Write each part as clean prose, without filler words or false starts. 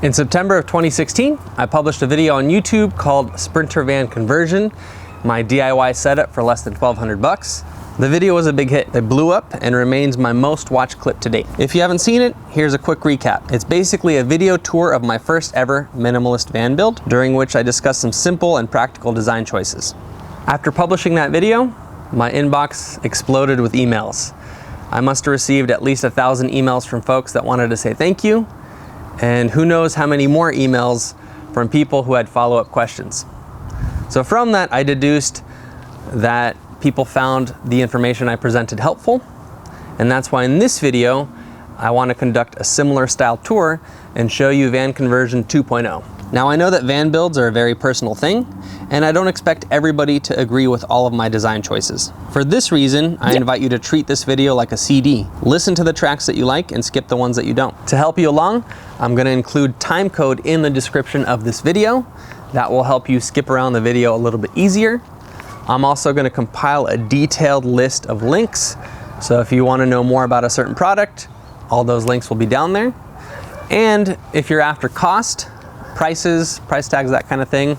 In September of 2016, I published a video on YouTube called Sprinter Van Conversion, my DIY setup for less than 1,200 bucks. The video was a big hit. It blew up and remains my most watched clip to date. If you haven't seen it, here's a quick recap. It's basically a video tour of my first ever minimalist van build, during which I discussed some simple and practical design choices. After publishing that video, my inbox exploded with emails. I must have received at least 1,000 emails from folks that wanted to say thank you, and who knows how many more emails from people who had follow-up questions. So from that, I deduced that people found the information I presented helpful, and that's why in this video, I want to conduct a similar style tour and show you Van Conversion 2.0. Now I know that van builds are a very personal thing, and I don't expect everybody to agree with all of my design choices. For this reason, I invite you to treat this video like a CD. Listen to the tracks that you like and skip the ones that you don't. To help you along, I'm going to include timecode in the description of this video. That will help you skip around the video a little bit easier. I'm also going to compile a detailed list of links. So if you want to know more about a certain product, all those links will be down there. And if you're after cost, prices, price tags, that kind of thing,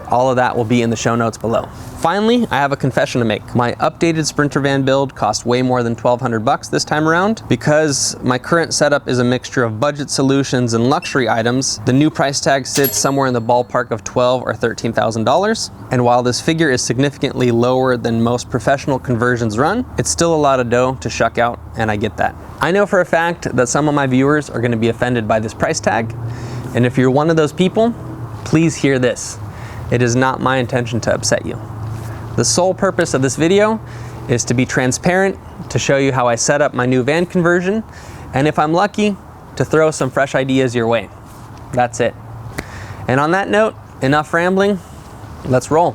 all of that will be in the show notes below. Finally, I have a confession to make. My updated Sprinter van build cost way more than 1,200 bucks this time around. Because my current setup is a mixture of budget solutions and luxury items, the new price tag sits somewhere in the ballpark of $12,000 or $13,000. And while this figure is significantly lower than most professional conversions run, it's still a lot of dough to shuck out, and I get that. I know for a fact that some of my viewers are going to be offended by this price tag, and if you're one of those people, please hear this. It is not my intention to upset you. The sole purpose of this video is to be transparent, to show you how I set up my new van conversion, and if I'm lucky, to throw some fresh ideas your way. That's it. And on that note, enough rambling, let's roll.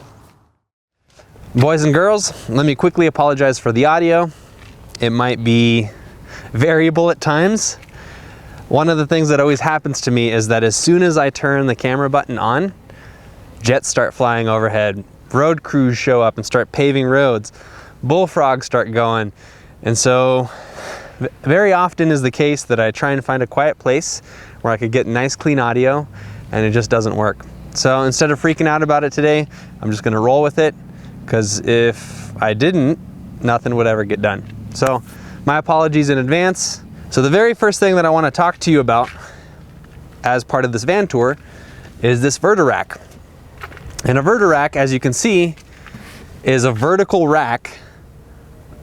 Boys and girls, let me quickly apologize for the audio. It might be variable at times. One of the things that always happens to me is that as soon as I turn the camera button on, jets start flying overhead, road crews show up and start paving roads, bullfrogs start going, and so very often is the case that I try and find a quiet place where I could get nice clean audio, and it just doesn't work. So instead of freaking out about it today, I'm just gonna roll with it, because if I didn't, nothing would ever get done. So my apologies in advance. So the very first thing that I want to talk to you about as part of this van tour is this VertiRack. And a VertiRack, as you can see, is a vertical rack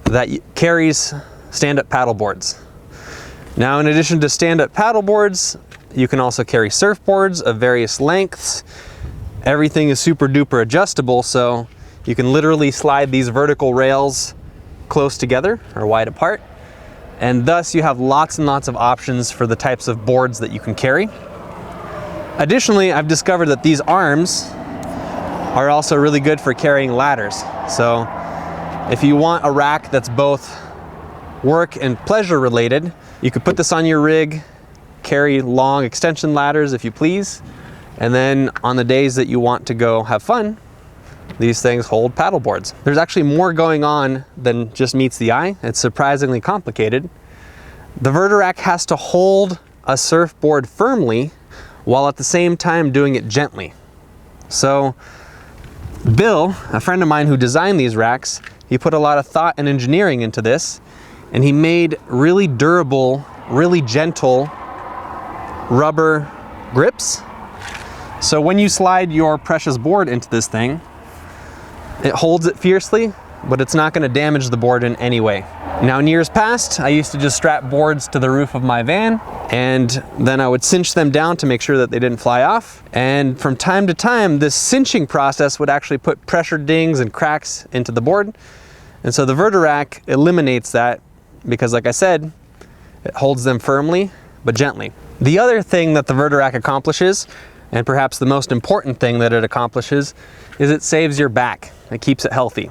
that carries stand-up paddle boards. Now, in addition to stand-up paddle boards, you can also carry surfboards of various lengths. Everything is super duper adjustable, so you can literally slide these vertical rails close together or wide apart. And thus you have lots and lots of options for the types of boards that you can carry. Additionally, I've discovered that these arms are also really good for carrying ladders. So if you want a rack that's both work and pleasure related, you could put this on your rig, carry long extension ladders if you please, and then on the days that you want to go have fun, these things hold paddle boards. There's actually more going on than just meets the eye. It's surprisingly complicated. The VertiRack has to hold a surfboard firmly while at the same time doing it gently. So Bill, a friend of mine who designed these racks, he put a lot of thought and engineering into this, and he made really durable, really gentle rubber grips. So when you slide your precious board into this thing, it holds it fiercely, but it's not going to damage the board in any way. Now, in years past, I used to just strap boards to the roof of my van, and then I would cinch them down to make sure that they didn't fly off. And from time to time, this cinching process would actually put pressure dings and cracks into the board. And so the VertiRack eliminates that because, like I said, it holds them firmly, but gently. The other thing that the VertiRack accomplishes, and perhaps the most important thing that it accomplishes, is it saves your back. It keeps it healthy.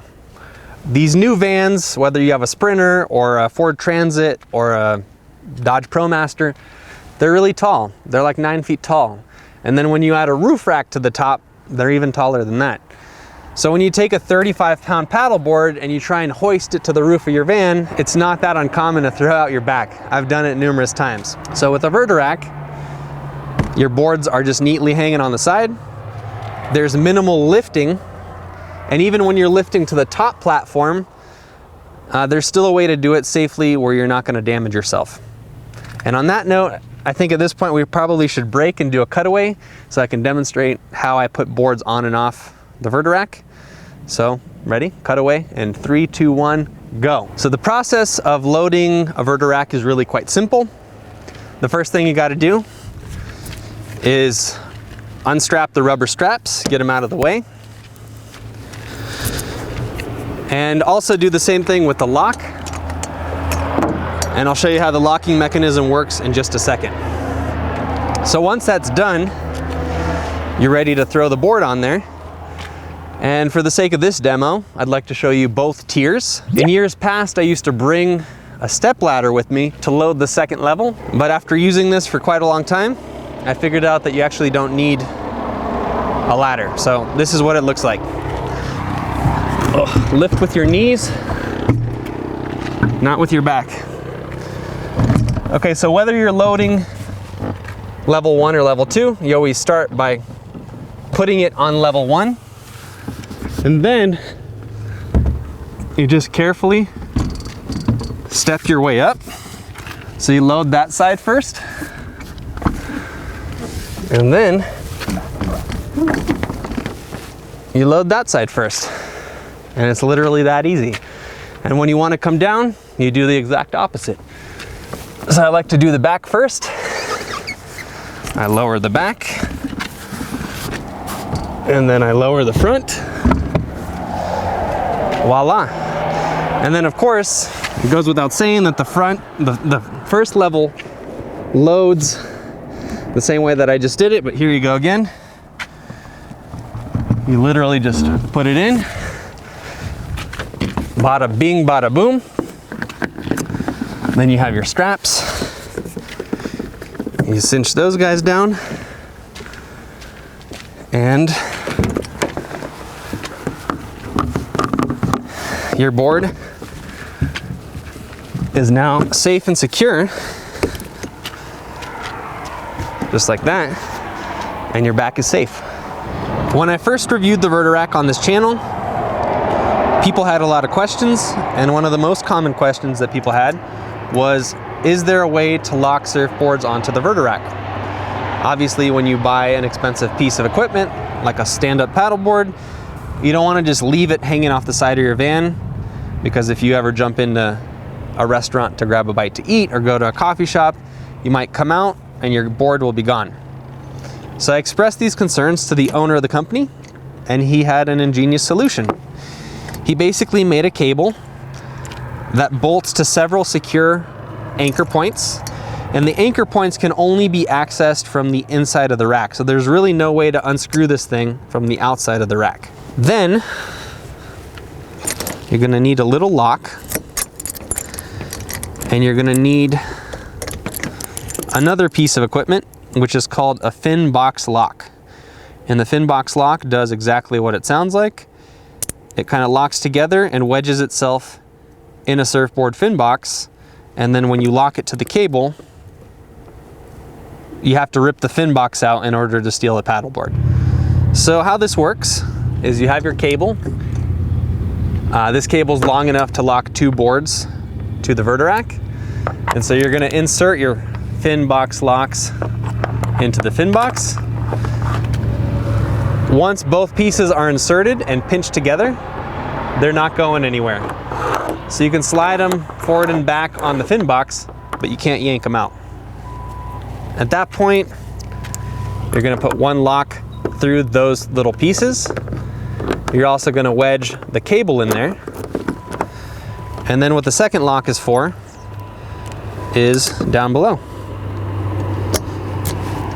These new vans, whether you have a Sprinter or a Ford Transit or a Dodge ProMaster, they're really tall. They're like 9 feet tall. And then when you add a roof rack to the top, they're even taller than that. So when you take a 35-pound paddleboard and you try and hoist it to the roof of your van, it's not that uncommon to throw out your back. I've done it numerous times. So with a VertiRack, Your boards are just neatly hanging on the side. There's minimal lifting, and even when you're lifting to the top platform, there's still a way to do it safely where you're not going to damage yourself. And on that note, I think at this point we probably should break and do a cutaway so I can demonstrate how I put boards on and off the VertiRack. So, ready? Cutaway, and 3, 2, 1, go. So the process of loading a VertiRack is really quite simple. The first thing you got to do is unstrap the rubber straps, get them out of the way. And also do the same thing with the lock. And I'll show you how the locking mechanism works in just a second. So once that's done, you're ready to throw the board on there. And for the sake of this demo, I'd like to show you both tiers. In years past, I used to bring a step ladder with me to load the second level, but after using this for quite a long time, I figured out that you actually don't need a ladder. So this is what it looks like. Lift with your knees, not with your back. Okay, so whether you're loading level 1 or level 2, you always start by putting it on level 1, and then you just carefully step your way up. So you load that side first, and then you load that side first. And it's literally that easy. And when you want to come down, you do the exact opposite. So I like to do the back first. I lower the back, and then I lower the front. Voila. And then of course, it goes without saying that the first level loads the same way that I just did it, but here you go again. You literally just put it in. Bada bing, bada boom. Then you have your straps. You cinch those guys down. And your board is now safe and secure. Just like that. And your back is safe. When I first reviewed the VertiRack on this channel, people had a lot of questions, and one of the most common questions that people had was, is there a way to lock surfboards onto the VertiRack? Obviously, when you buy an expensive piece of equipment, like a stand-up paddleboard, you don't want to just leave it hanging off the side of your van, because if you ever jump into a restaurant to grab a bite to eat or go to a coffee shop, you might come out and your board will be gone. So I expressed these concerns to the owner of the company, and he had an ingenious solution. He basically made a cable that bolts to several secure anchor points, and the anchor points can only be accessed from the inside of the rack. So there's really no way to unscrew this thing from the outside of the rack. Then you're gonna need a little lock, and you're gonna need another piece of equipment, which is called a fin box lock. And the fin box lock does exactly what it sounds like. It kind of locks together and wedges itself in a surfboard fin box, and then when you lock it to the cable, you have to rip the fin box out in order to steal the paddleboard. So how this works is you have your cable. This cable's long enough to lock 2 boards to the VertiRack, and so you're going to insert your fin box locks into the fin box. Once both pieces are inserted and pinched together, they're not going anywhere. So you can slide them forward and back on the fin box, but you can't yank them out. At that point, you're gonna put one lock through those little pieces. You're also gonna wedge the cable in there. And then what the second lock is for is down below.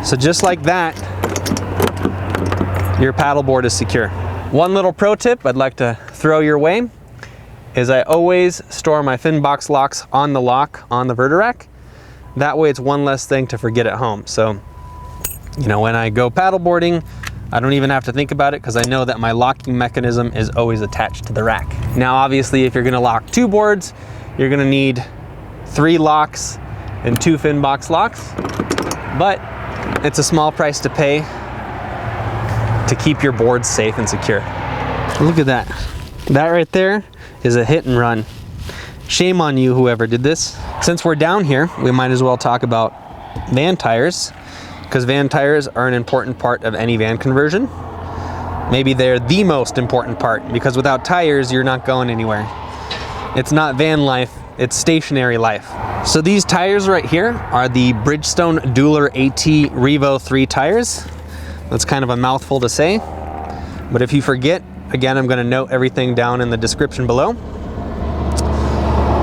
So just like that, your paddleboard is secure. One little pro tip I'd like to throw your way is I always store my fin box locks on the lock on the VertiRack. That way it's one less thing to forget at home. So, you know, when I go paddleboarding, I don't even have to think about it because I know that my locking mechanism is always attached to the rack. Now, obviously, if you're gonna lock 2 boards, you're gonna need 3 locks and 2 fin box locks. But It's a small price to pay to keep your boards safe and secure. Look at that. That right there is a hit and run. Shame on you, whoever did this. Since we're down here, we might as well talk about van tires, because van tires are an important part of any van conversion. Maybe they're the most important part, because without tires, you're not going anywhere. It's not van life, it's stationary life. So these tires right here are the Bridgestone Dueler AT Revo 3 tires. That's kind of a mouthful to say, but if you forget, again, I'm gonna note everything down in the description below.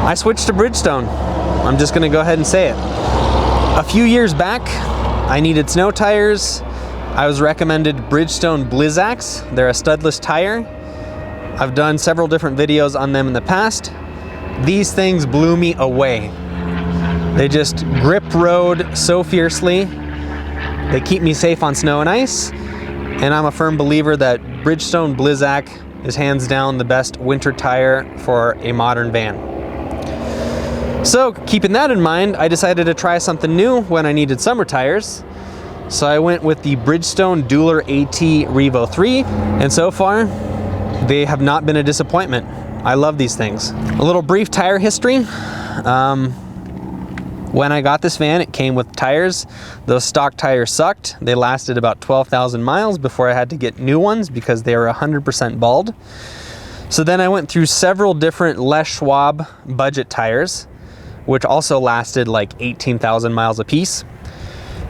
I switched to Bridgestone. I'm just gonna go ahead and say it. A few years back, I needed snow tires. I was recommended Bridgestone Blizzaks. They're a studless tire. I've done several different videos on them in the past. These things blew me away. They just grip road so fiercely. They keep me safe on snow and ice. And I'm a firm believer that Bridgestone Blizzak is hands down the best winter tire for a modern van. So keeping that in mind, I decided to try something new when I needed summer tires. So I went with the Bridgestone Dueler AT Revo 3, and so far, they have not been a disappointment. I love these things. A little brief tire history. When I got this van, it came with tires. Those stock tires sucked. They lasted about 12,000 miles before I had to get new ones because they were 100% bald. So then I went through several different Les Schwab budget tires, which also lasted like 18,000 miles a piece.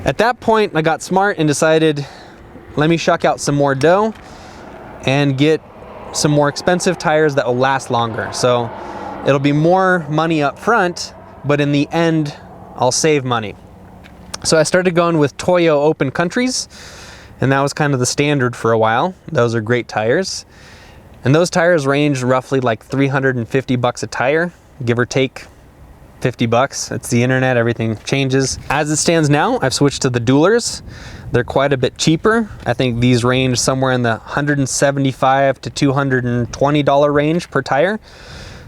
At that point, I got smart and decided, let me shuck out some more dough and get some more expensive tires that will last longer. So it'll be more money up front, but in the end, I'll save money. So I started going with Toyo Open Countries, and that was kind of the standard for a while. Those are great tires. And those tires range roughly like 350 bucks a tire, give or take 50 bucks. It's the internet, everything changes. As it stands now, I've switched to the Duelers. They're quite a bit cheaper. I think these range somewhere in the $175 to $220 range per tire.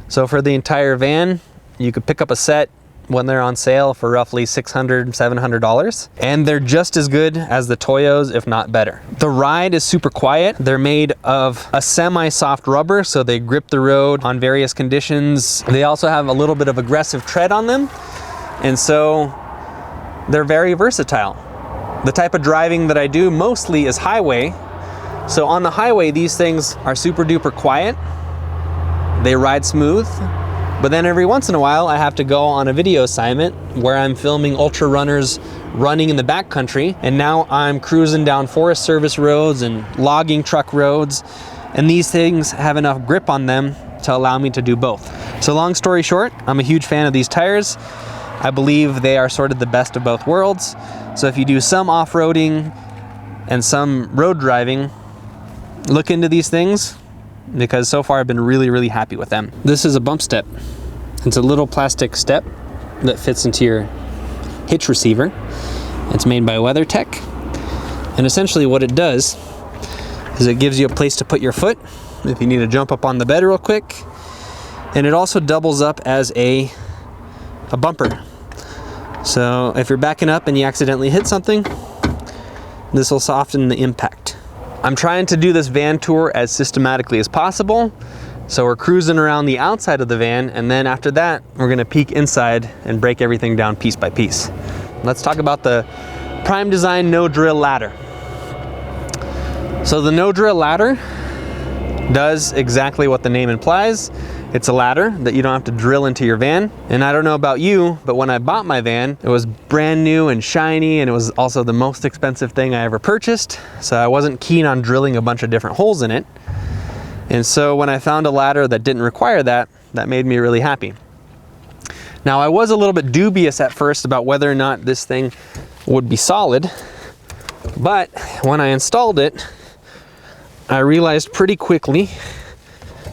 So for the entire van, you could pick up a set when they're on sale for roughly $600, $700. And they're just as good as the Toyos, if not better. The ride is super quiet. They're made of a semi-soft rubber, so they grip the road on various conditions. They also have a little bit of aggressive tread on them, and so they're very versatile. The type of driving that I do mostly is highway. So on the highway, these things are super duper quiet. They ride smooth. But then every once in a while, I have to go on a video assignment where I'm filming ultra runners running in the backcountry, and now I'm cruising down Forest Service roads and logging truck roads, and these things have enough grip on them to allow me to do both. So long story short, I'm a huge fan of these tires. I believe they are sort of the best of both worlds. So if you do some off-roading and some road driving, look into these things, because so far I've been really, really happy with them. This is a BumpStep. It's a little plastic step that fits into your hitch receiver. It's made by WeatherTech. And essentially what it does is it gives you a place to put your foot if you need to jump up on the bed real quick. And it also doubles up as a bumper. So if you're backing up and you accidentally hit something, this will soften the impact. I'm trying to do this van tour as systematically as possible. So we're cruising around the outside of the van, and then after that, we're gonna peek inside and break everything down piece by piece. Let's talk about the Prime Design No Drill Ladder. So the No Drill Ladder does exactly what the name implies. It's a ladder that you don't have to drill into your van. And I don't know about you, but when I bought my van, it was brand new and shiny, and it was also the most expensive thing I ever purchased. So I wasn't keen on drilling a bunch of different holes in it. And so when I found a ladder that didn't require that, that made me really happy. Now I was a little bit dubious at first about whether or not this thing would be solid, but when I installed it, I realized pretty quickly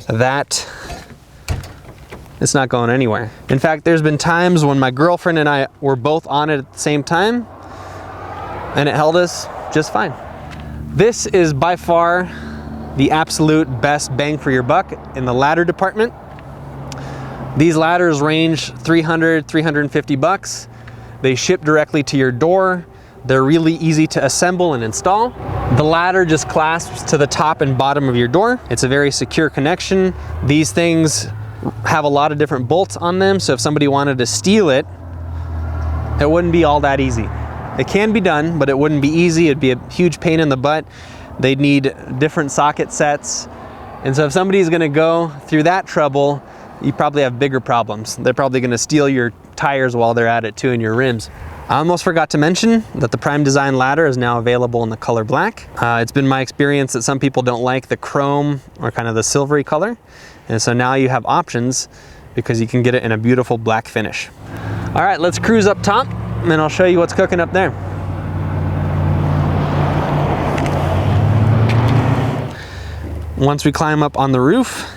that it's not going anywhere. In fact, there's been times when my girlfriend and I were both on it at the same time, and it held us just fine. This is by far the absolute best bang for your buck in the ladder department. These ladders range 300, 350 bucks. They ship directly to your door. They're really easy to assemble and install. The ladder just clasps to the top and bottom of your door. It's a very secure connection. These things have a lot of different bolts on them, so if somebody wanted to steal it, it wouldn't be all that easy. It can be done, but it wouldn't be easy. It'd be a huge pain in the butt. They'd need different socket sets. And so if somebody's gonna go through that trouble, you probably have bigger problems. They're probably gonna steal your tires while they're at it too, and your rims. I almost forgot to mention that the Prime Design ladder is now available in the color black. It's been my experience that some people don't like the chrome or kind of the silvery color. And so now you have options because you can get it in a beautiful black finish. All right, let's cruise up top and then I'll show you what's cooking up there. Once we climb up on the roof,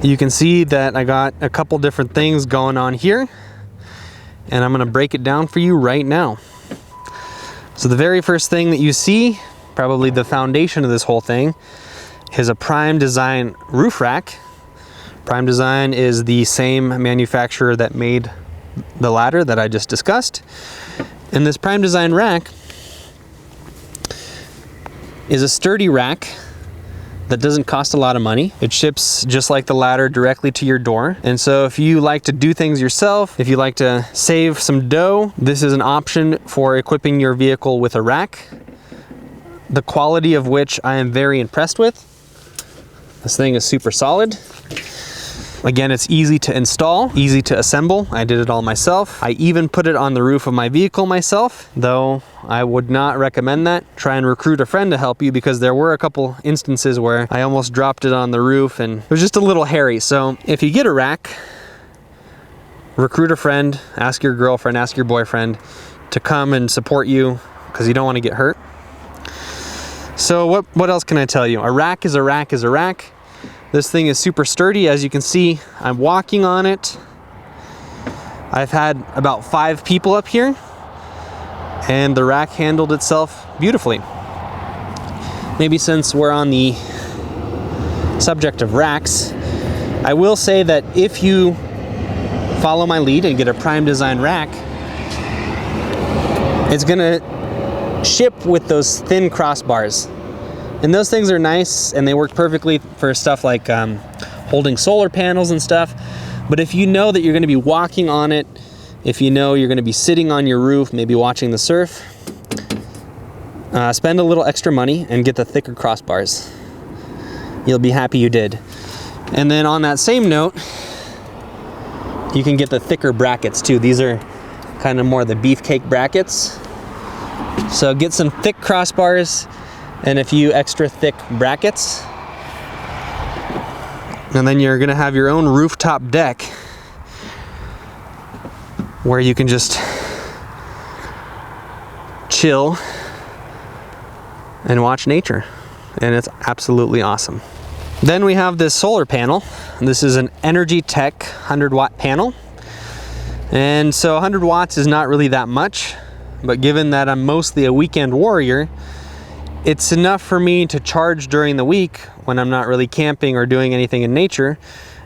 you can see that I got a couple different things going on here, and I'm gonna break it down for you right now. So the very first thing that you see, probably the foundation of this whole thing, is a Prime Design roof rack. Prime Design is the same manufacturer that made the ladder that I just discussed. And this Prime Design rack is a sturdy rack that doesn't cost a lot of money. It ships just like the ladder directly to your door. And so if you like to do things yourself, if you like to save some dough, this is an option for equipping your vehicle with a rack, the quality of which I am very impressed with. This thing is super solid. Again, it's easy to install, easy to assemble. I did it all myself. I even put it on the roof of my vehicle myself, though I would not recommend that. Try and recruit a friend to help you, because there were a couple instances where I almost dropped it on the roof and it was just a little hairy. So if you get a rack, recruit a friend, ask your girlfriend, ask your boyfriend to come and support you, because you don't want to get hurt. So what else can I tell you? A rack is a rack is a rack. This thing is super sturdy. As you can see, I'm walking on it. I've had about 5 people up here, and the rack handled itself beautifully. Maybe since we're on the subject of racks, I will say that if you follow my lead and get a Prime Design rack, it's gonna ship with those thin crossbars. And those things are nice and they work perfectly for stuff like holding solar panels and stuff. But if you know that you're gonna be walking on it, if you know you're gonna be sitting on your roof, maybe watching the surf, spend a little extra money and get the thicker crossbars. You'll be happy you did. And then on that same note, you can get the thicker brackets too. These are kind of more the beefcake brackets. So get some thick crossbars and a few extra thick brackets. And then you're gonna have your own rooftop deck where you can just chill and watch nature. And it's absolutely awesome. Then we have this solar panel. This is an Energy Tech 100-watt panel. And so 100 watts is not really that much, but given that I'm mostly a weekend warrior, it's enough for me to charge during the week when I'm not really camping or doing anything in nature.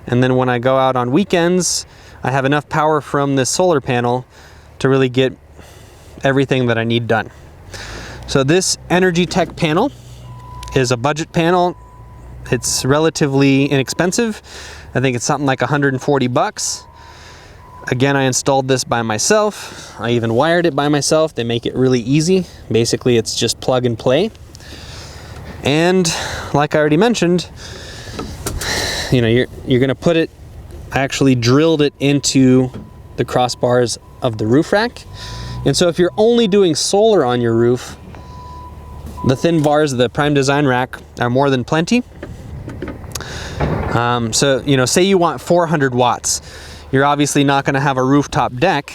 And then when I go out on weekends, I have enough power from this solar panel to really get everything that I need done. So this Energy Tech panel is a budget panel. It's relatively inexpensive. I think it's something like 140 bucks. Again, I installed this by myself. I even wired it by myself. They make it really easy. Basically, it's just plug and play. And like I already mentioned, you know, you're gonna put it, I actually drilled it into the crossbars of the roof rack. And so if you're only doing solar on your roof, the thin bars of the Prime Design rack are more than plenty. So, you know, say you want 400 watts. You're obviously not gonna have a rooftop deck.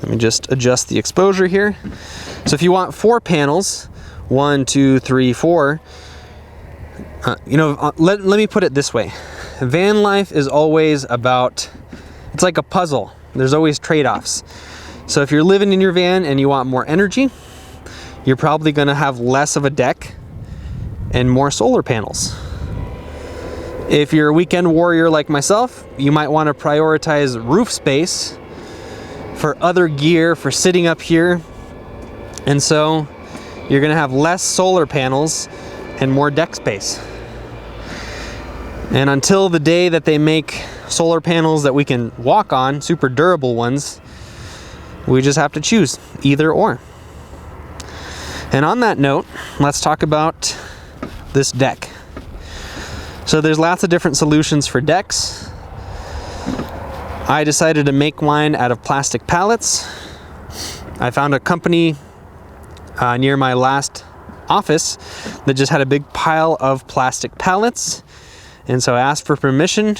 Let me just adjust the exposure here. So if you want 4 panels, 1, 2, 3, 4, you know, let me put it this way. Van life is always about, it's like a puzzle. There's always trade-offs. So if you're living in your van and you want more energy, you're probably gonna have less of a deck and more solar panels. If you're a weekend warrior like myself, you might want to prioritize roof space for other gear, for sitting up here And so you're gonna have less solar panels and more deck space. And until the day that they make solar panels that we can walk on, super durable ones, we just have to choose either or. And on that note, let's talk about this deck. So there's lots of different solutions for decks. I decided to make mine out of plastic pallets. I found a company near my last office that just had a big pile of plastic pallets. And so I asked for permission.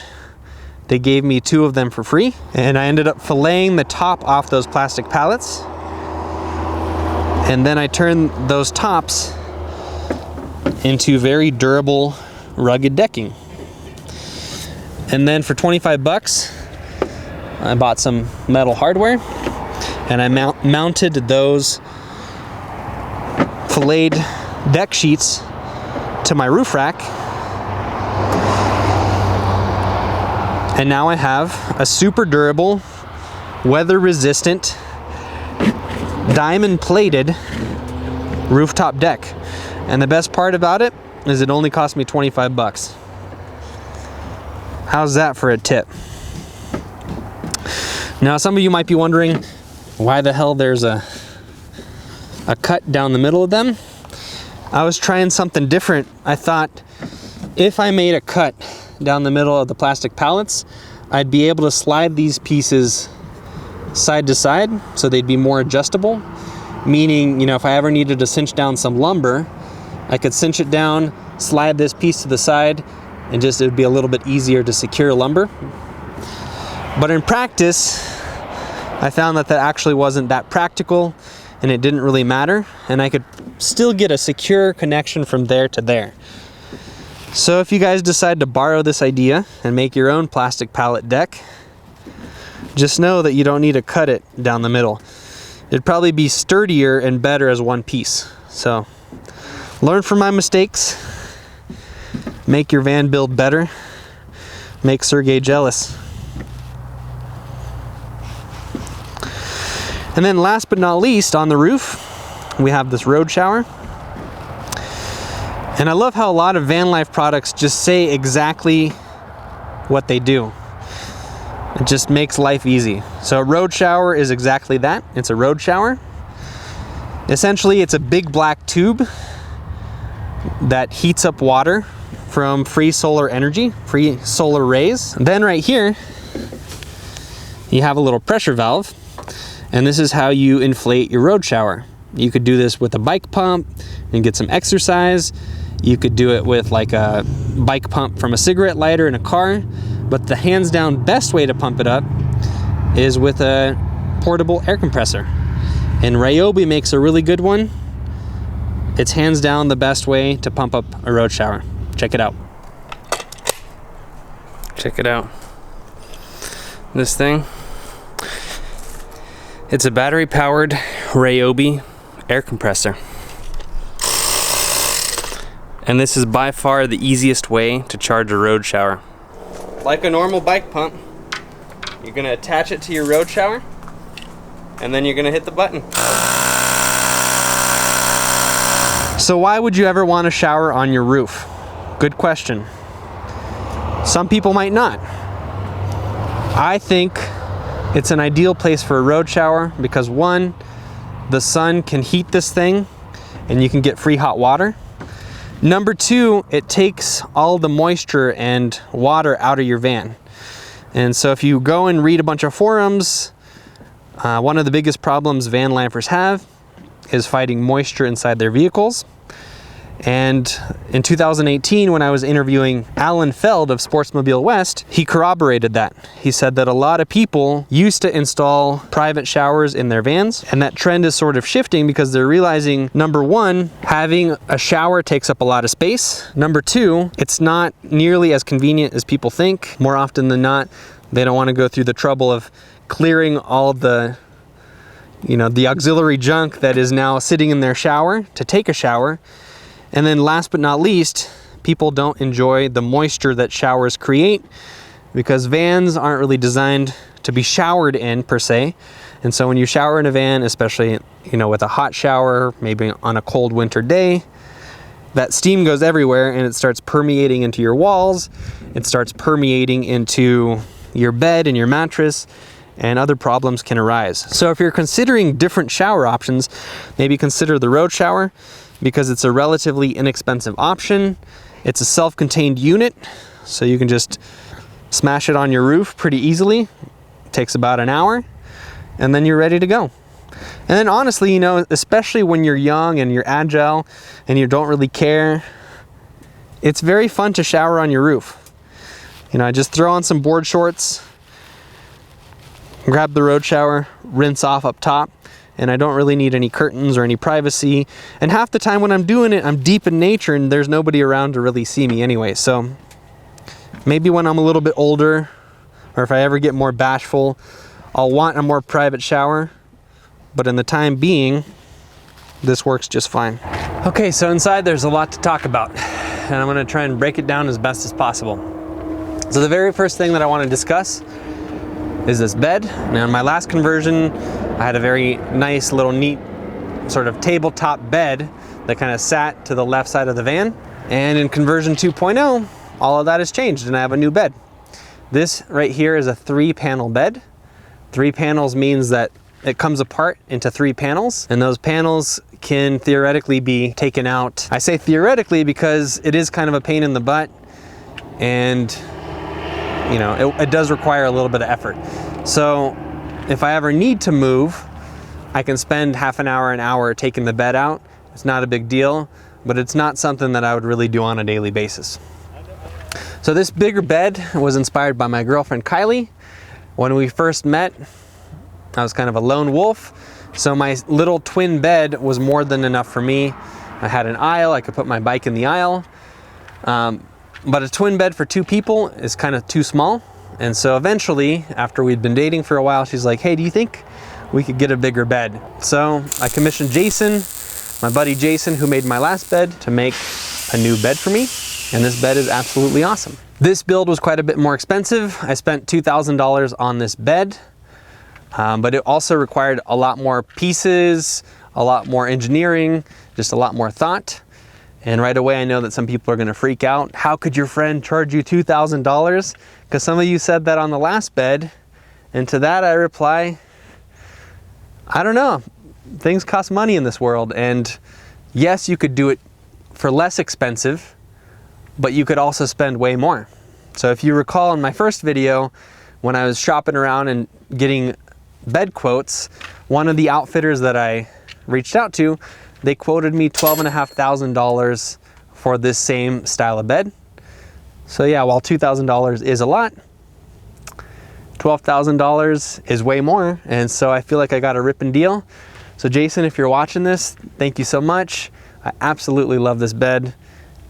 They gave me 2 of them for free. And I ended up filleting the top off those plastic pallets. And then I turned those tops into very durable, rugged decking. And then for 25 bucks, I bought some metal hardware and I mounted those filleted deck sheets to my roof rack. And now I have a super durable, weather resistant, diamond plated rooftop deck. And the best part about it is it only cost me 25 bucks. How's that for a tip? Now some of you might be wondering why the hell there's a cut down the middle of them. I was trying something different. I thought if I made a cut down the middle of the plastic pallets, I'd be able to slide these pieces side to side so they'd be more adjustable. Meaning, you know, if I ever needed to cinch down some lumber, I could cinch it down, slide this piece to the side, and just it'd be a little bit easier to secure lumber. But in practice, I found that actually wasn't that practical and it didn't really matter, and I could still get a secure connection from there to there. So if you guys decide to borrow this idea and make your own plastic pallet deck, just know that you don't need to cut it down the middle. It'd probably be sturdier and better as one piece. So learn from my mistakes, make your van build better, make Sergei jealous. And then last but not least, on the roof, we have this road shower. And I love how a lot of van life products just say exactly what they do. It just makes life easy. So a road shower is exactly that. It's a road shower. Essentially, it's a big black tube that heats up water from free solar energy, free solar rays. And then right here, you have a little pressure valve. And this is how you inflate your road shower. You could do this with a bike pump and get some exercise. You could do it with like a bike pump from a cigarette lighter in a car. But the hands down best way to pump it up is with a portable air compressor. And Ryobi makes a really good one. It's hands down the best way to pump up a road shower. Check it out. Check it out. This thing. It's a battery powered Ryobi air compressor. And this is by far the easiest way to charge a road shower. Like a normal bike pump, you're gonna attach it to your road shower and then you're gonna hit the button. So why would you ever want to shower on your roof? Good question. Some people might not. I think it's an ideal place for a road shower because one, the sun can heat this thing and you can get free hot water. Number two, it takes all the moisture and water out of your van. And so if you go and read a bunch of forums, one of the biggest problems van lifers have is fighting moisture inside their vehicles. And in 2018, when I was interviewing Alan Feld of Sportsmobile West, he corroborated that. He said that a lot of people used to install private showers in their vans, and that trend is sort of shifting because they're realizing, number one, having a shower takes up a lot of space. Number two, it's not nearly as convenient as people think. More often than not, they don't want to go through the trouble of clearing all the the auxiliary junk that is now sitting in their shower to take a shower. And then last but not least, people don't enjoy the moisture that showers create because vans aren't really designed to be showered in per se. And so when you shower in a van, especially you know, with a hot shower, maybe on a cold winter day, that steam goes everywhere and it starts permeating into your walls. It starts permeating into your bed and your mattress, and other problems can arise. So if you're considering different shower options, maybe consider the road shower, because it's a relatively inexpensive option. It's a self-contained unit, so you can just smash it on your roof pretty easily. It takes about an hour, and then you're ready to go. And then honestly, you know, especially when you're young and you're agile and you don't really care, it's very fun to shower on your roof. You know, I just throw on some board shorts, grab the road shower, rinse off up top, and I don't really need any curtains or any privacy. And half the time when I'm doing it, I'm deep in nature and there's nobody around to really see me anyway. So maybe when I'm a little bit older, or if I ever get more bashful, I'll want a more private shower. But in the time being, this works just fine. Okay, so inside there's a lot to talk about, and I'm gonna try and break it down as best as possible. So the very first thing that I wanna discuss is this bed. Now in my last conversion, I had a very nice little neat sort of tabletop bed that kind of sat to the left side of the van. And in conversion 2.0, all of that has changed and I have a new bed. This right here is a 3-panel bed. 3 panels means that it comes apart into 3 panels, and those panels can theoretically be taken out. I say theoretically because it is kind of a pain in the butt, and you know, it does require a little bit of effort. So if I ever need to move, I can spend half an hour taking the bed out. It's not a big deal, but it's not something that I would really do on a daily basis. So this bigger bed was inspired by my girlfriend Kylie. When we first met, I was kind of a lone wolf, so my little twin bed was more than enough for me. I had an aisle, I could put my bike in the aisle, but a twin bed for 2 people is kind of too small. And so eventually, after we'd been dating for a while, she's like, hey, do you think we could get a bigger bed? So I commissioned Jason, my buddy Jason, who made my last bed, to make a new bed for me, and this bed is absolutely awesome. This build was quite a bit more expensive. I spent $2,000 on this bed. But it also required a lot more pieces, a lot more engineering, just a lot more thought. And right away I know that some people are gonna freak out. How could your friend charge you $2,000? Because some of you said that on the last bed. And to that I reply, I don't know. Things cost money in this world. And yes, you could do it for less expensive, but you could also spend way more. So if you recall in my first video, when I was shopping around and getting bed quotes, one of the outfitters that I reached out to, they quoted me $12,500 for this same style of bed. So yeah, while $2,000 is a lot, $12,000 is way more, and so I feel like I got a ripping deal. So Jason, if you're watching this, thank you so much. I absolutely love this bed,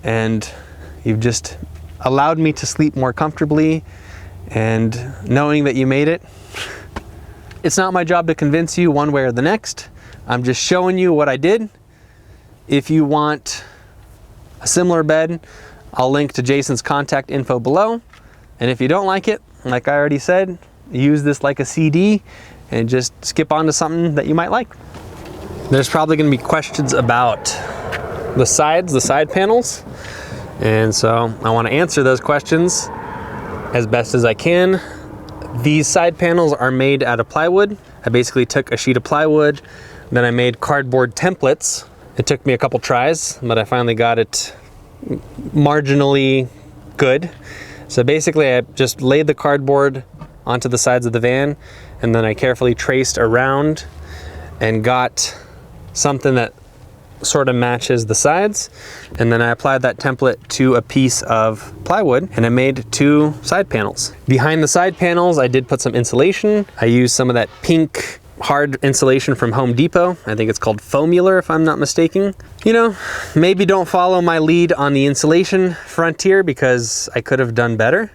and you've just allowed me to sleep more comfortably, and knowing that you made it, it's not my job to convince you one way or the next. I'm just showing you what I did. If you want a similar bed, I'll link to Jason's contact info below. And if you don't like it, like I already said, use this like a CD and just skip on to something that you might like. There's probably gonna be questions about the sides, the side panels. And so I wanna answer those questions as best as I can. These side panels are made out of plywood. I basically took a sheet of plywood, then I made cardboard templates. It took me a couple tries, but I finally got it marginally good. So basically I just laid the cardboard onto the sides of the van, and then I carefully traced around and got something that sort of matches the sides, and then I applied that template to a piece of plywood, and I made 2 side panels. Behind the side panels I did put some insulation. I used some of that pink hard insulation from Home Depot. I think it's called Foamular if I'm not mistaken. You know, maybe don't follow my lead on the insulation frontier, because I could have done better.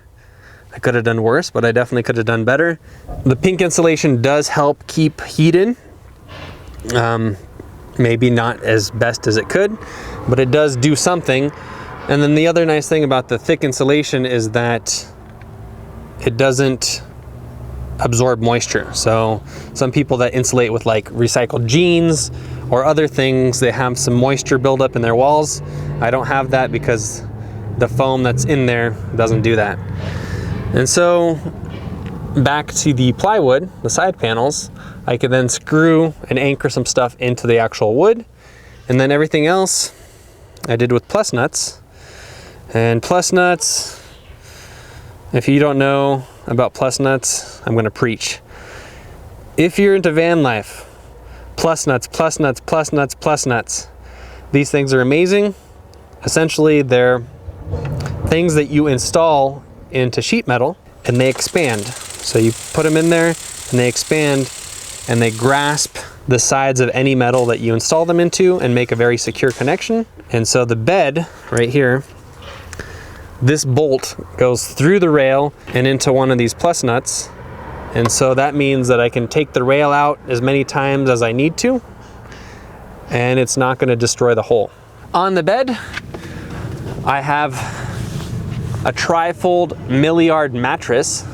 I could have done worse, but I definitely could have done better. The pink insulation does help keep heat in. Maybe not as best as it could, but it does do something. And then the other nice thing about the thick insulation is that it doesn't absorb moisture. So some people that insulate with like recycled jeans or other things, they have some moisture buildup in their walls. I don't have that because the foam that's in there doesn't do that. And so back to the plywood, the side panels, I could then screw and anchor some stuff into the actual wood. And then everything else I did with plus nuts. And plus nuts, if you don't know about plus nuts, I'm gonna preach. If you're into van life, plus nuts, plus nuts, plus nuts, plus nuts. These things are amazing. Essentially, they're things that you install into sheet metal and they expand. So you put them in there and they expand and they grasp the sides of any metal that you install them into and make a very secure connection. And so the bed right here, this bolt goes through the rail and into one of these plus nuts. And so that means that I can take the rail out as many times as I need to, and it's not going to destroy the hole. On the bed, I have a tri-fold Milliard mattress.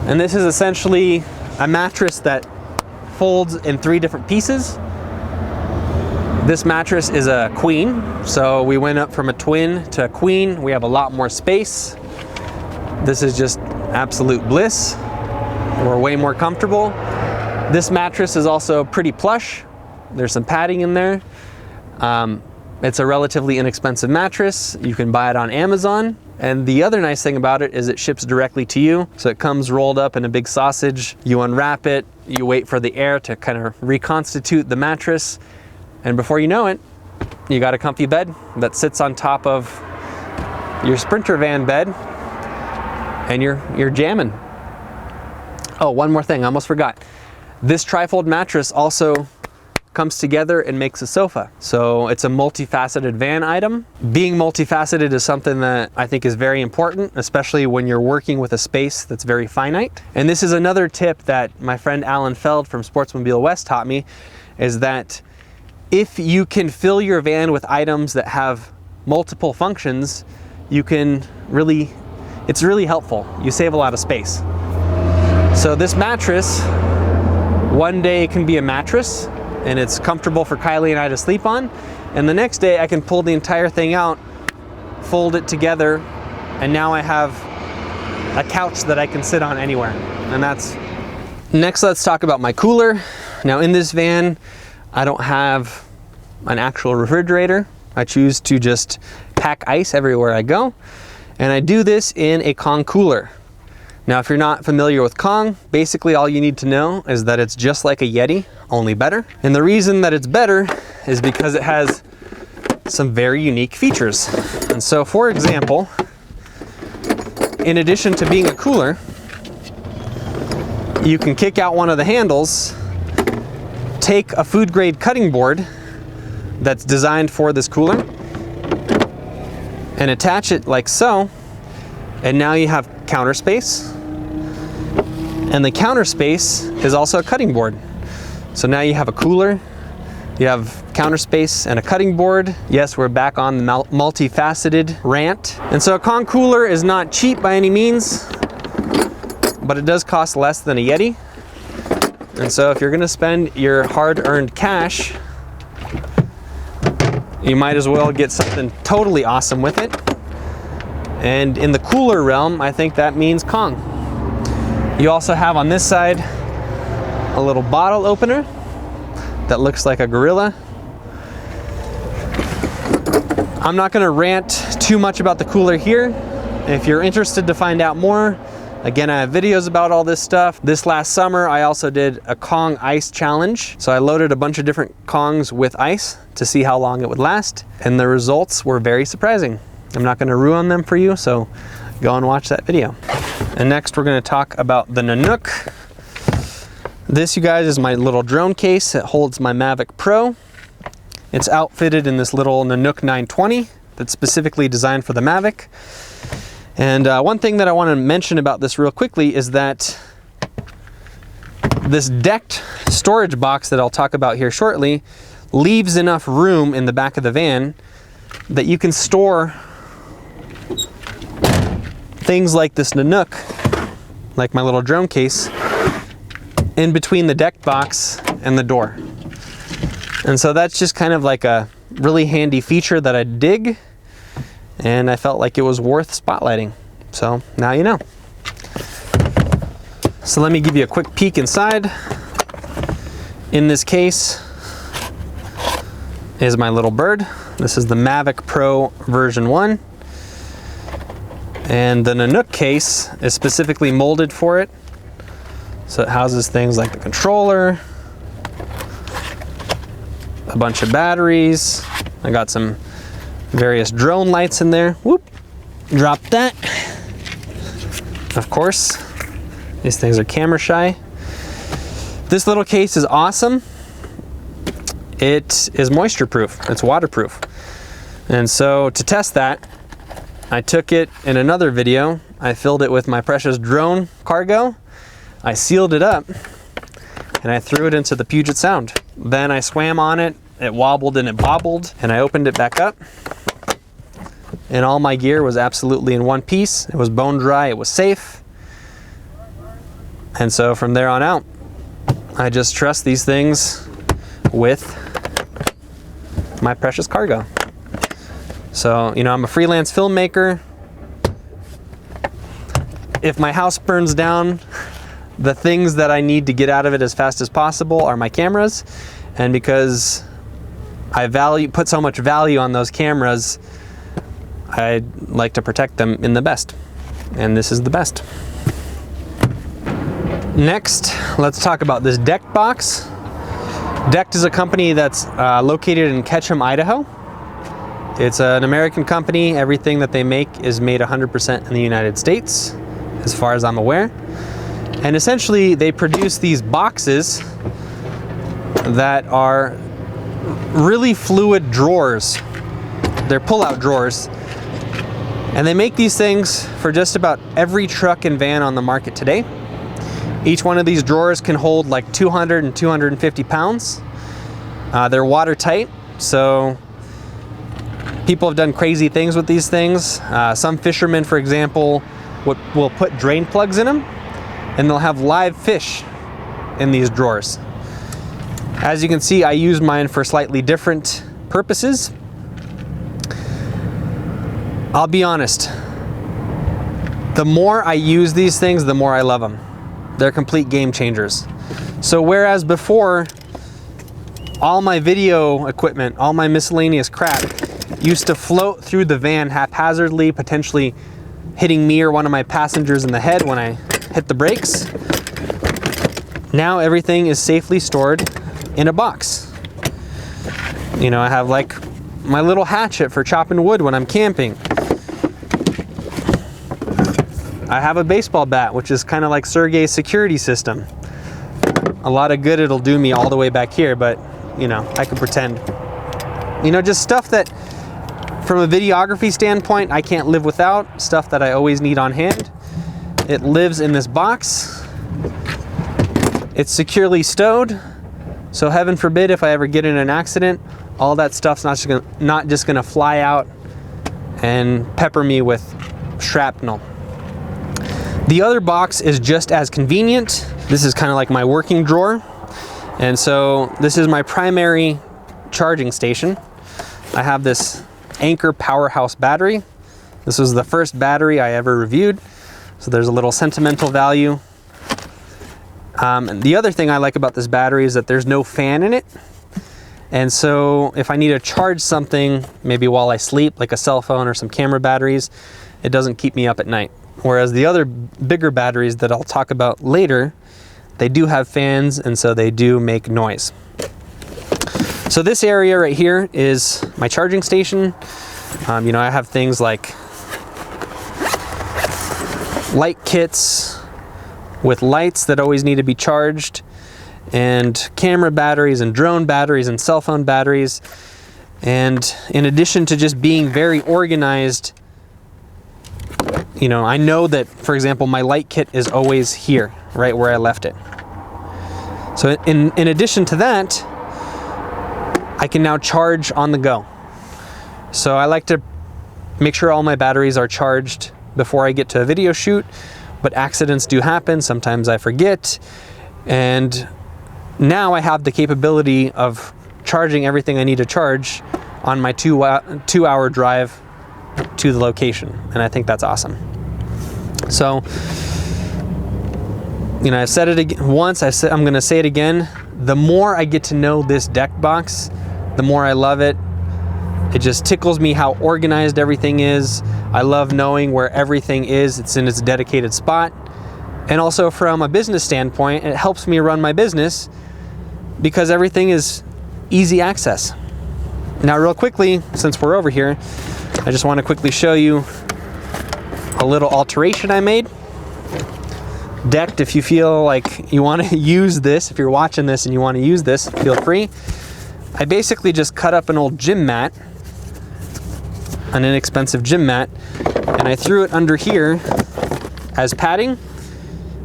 And this is essentially a mattress that folds in 3 different pieces. This mattress is a queen, so we went up from a twin to a queen. We have a lot more space. This is just absolute bliss. We're way more comfortable. This mattress is also pretty plush. There's some padding in there. It's a relatively inexpensive mattress. You can buy it on Amazon. And the other nice thing about it is it ships directly to you. So it comes rolled up in a big sausage. You unwrap it, you wait for the air to kind of reconstitute the mattress. And before you know it, you got a comfy bed that sits on top of your Sprinter van bed and you're jamming. Oh, one more thing, I almost forgot. This trifold mattress also comes together and makes a sofa. So it's a multifaceted van item. Being multifaceted is something that I think is very important, especially when you're working with a space that's very finite. And this is another tip that my friend Alan Feld from Sportsmobile West taught me, is that if you can fill your van with items that have multiple functions, you can really, it's really helpful. You save a lot of space. So this mattress, one day it can be a mattress and it's comfortable for Kylie and I to sleep on. And the next day I can pull the entire thing out, fold it together, and now I have a couch that I can sit on anywhere. And that's... Next, let's talk about my cooler. Now in this van, I don't have an actual refrigerator. I choose to just pack ice everywhere I go. And I do this in a Kong cooler. Now, if you're not familiar with Kong, basically all you need to know is that it's just like a Yeti, only better. And the reason that it's better is because it has some very unique features. And so, for example, in addition to being a cooler, you can kick out one of the handles, take a food grade cutting board that's designed for this cooler, and attach it like so, and now you have counter space. And the counter space is also a cutting board. So now you have a cooler, you have counter space and a cutting board. Yes, we're back on the multifaceted rant. And so a Kong cooler is not cheap by any means, but it does cost less than a Yeti. And so if you're gonna spend your hard-earned cash, you might as well get something totally awesome with it. And in the cooler realm, I think that means Kong. You also have on this side a little bottle opener that looks like a gorilla. I'm not gonna rant too much about the cooler here. If you're interested to find out more, again, I have videos about all this stuff. This last summer, I also did a Kong ice challenge. So I loaded a bunch of different Kongs with ice to see how long it would last. And the results were very surprising. I'm not gonna ruin them for you, so go and watch that video. And next we're gonna talk about the Nanuk. This, you guys, is my little drone case. It holds my Mavic Pro. It's outfitted in this little Nanuk 920 that's specifically designed for the Mavic. And one thing that I want to mention about this real quickly is that this decked storage box that I'll talk about here shortly leaves enough room in the back of the van that you can store things like this Nanuk like my little drone case, in between the deck box and the door. And so that's just kind of like a really handy feature that I dig, and I felt like it was worth spotlighting. So now you know. So let me give you a quick peek inside. In this case is my little bird. This is the Mavic Pro version 1. And the Nanuk case is specifically molded for it. So it houses things like the controller, a bunch of batteries. I got some various drone lights in there. Whoop, drop that. Of course, these things are camera shy. This little case is awesome. It is moisture proof, it's waterproof. And so to test that, I took it in another video. I filled it with my precious drone cargo. I sealed it up and I threw it into the Puget Sound. Then I swam on it, it wobbled and it bobbled, and I opened it back up. And all my gear was absolutely in one piece. It was bone dry, it was safe. And so from there on out, I just trust these things with my precious cargo. So, you know, I'm a freelance filmmaker. If my house burns down, the things that I need to get out of it as fast as possible are my cameras. And because I put so much value on those cameras, I like to protect them in the best. And this is the best. Next, let's talk about this deck box. Decked is a company that's located in Ketchum, Idaho. It's an American company. Everything that they make is made 100% in the United States, as far as I'm aware. And essentially, they produce these boxes that are really fluid drawers. They're pull-out drawers. And they make these things for just about every truck and van on the market today. Each one of these drawers can hold like 200 and 250 pounds. They're watertight, so people have done crazy things with these things. Some fishermen, for example, will put drain plugs in them, and they'll have live fish in these drawers. As you can see, I use mine for slightly different purposes. I'll be honest, the more I use these things, the more I love them. They're complete game changers. So whereas before, all my video equipment, all my miscellaneous crap used to float through the van haphazardly, potentially hitting me or one of my passengers in the head when I hit the brakes, now everything is safely stored in a box. You know, I have like my little hatchet for chopping wood when I'm camping. I have a baseball bat, which is kind of like Sergei's security system. A lot of good it'll do me all the way back here, but you know, I can pretend. You know, just stuff that from a videography standpoint, I can't live without, stuff that I always need on hand. It lives in this box. It's securely stowed. So heaven forbid if I ever get in an accident, all that stuff's not just gonna fly out and pepper me with shrapnel. The other box is just as convenient. This is kind of like my working drawer. And so this is my primary charging station. I have this Anker PowerHouse battery. This was the first battery I ever reviewed. So there's a little sentimental value. And the other thing I like about this battery is that there's no fan in it. And so if I need to charge something, maybe while I sleep, like a cell phone or some camera batteries, it doesn't keep me up at night. Whereas the other bigger batteries that I'll talk about later, they do have fans, and so they do make noise. So this area right here is my charging station. You know, I have things like light kits with lights that always need to be charged, and camera batteries and drone batteries and cell phone batteries. And in addition to just being very organized, you know, I know that, for example, my light kit is always here, right where I left it. So in addition to that, I can now charge on the go. So I like to make sure all my batteries are charged before I get to a video shoot, but accidents do happen. Sometimes I forget. And now I have the capability of charging everything I need to charge on my 2-hour drive to the location. And I think that's awesome. So, you know, I've said it once, I'm gonna say it again. The more I get to know this deck box, the more I love it. It just tickles me how organized everything is. I love knowing where everything is. It's in its dedicated spot. And also from a business standpoint, it helps me run my business because everything is easy access. Now real quickly, since we're over here, I just want to quickly show you a little alteration I made. Decked, if you feel like you want to use this, if you're watching this and you want to use this, feel free. I basically just cut up an old gym mat, an inexpensive gym mat, and I threw it under here as padding.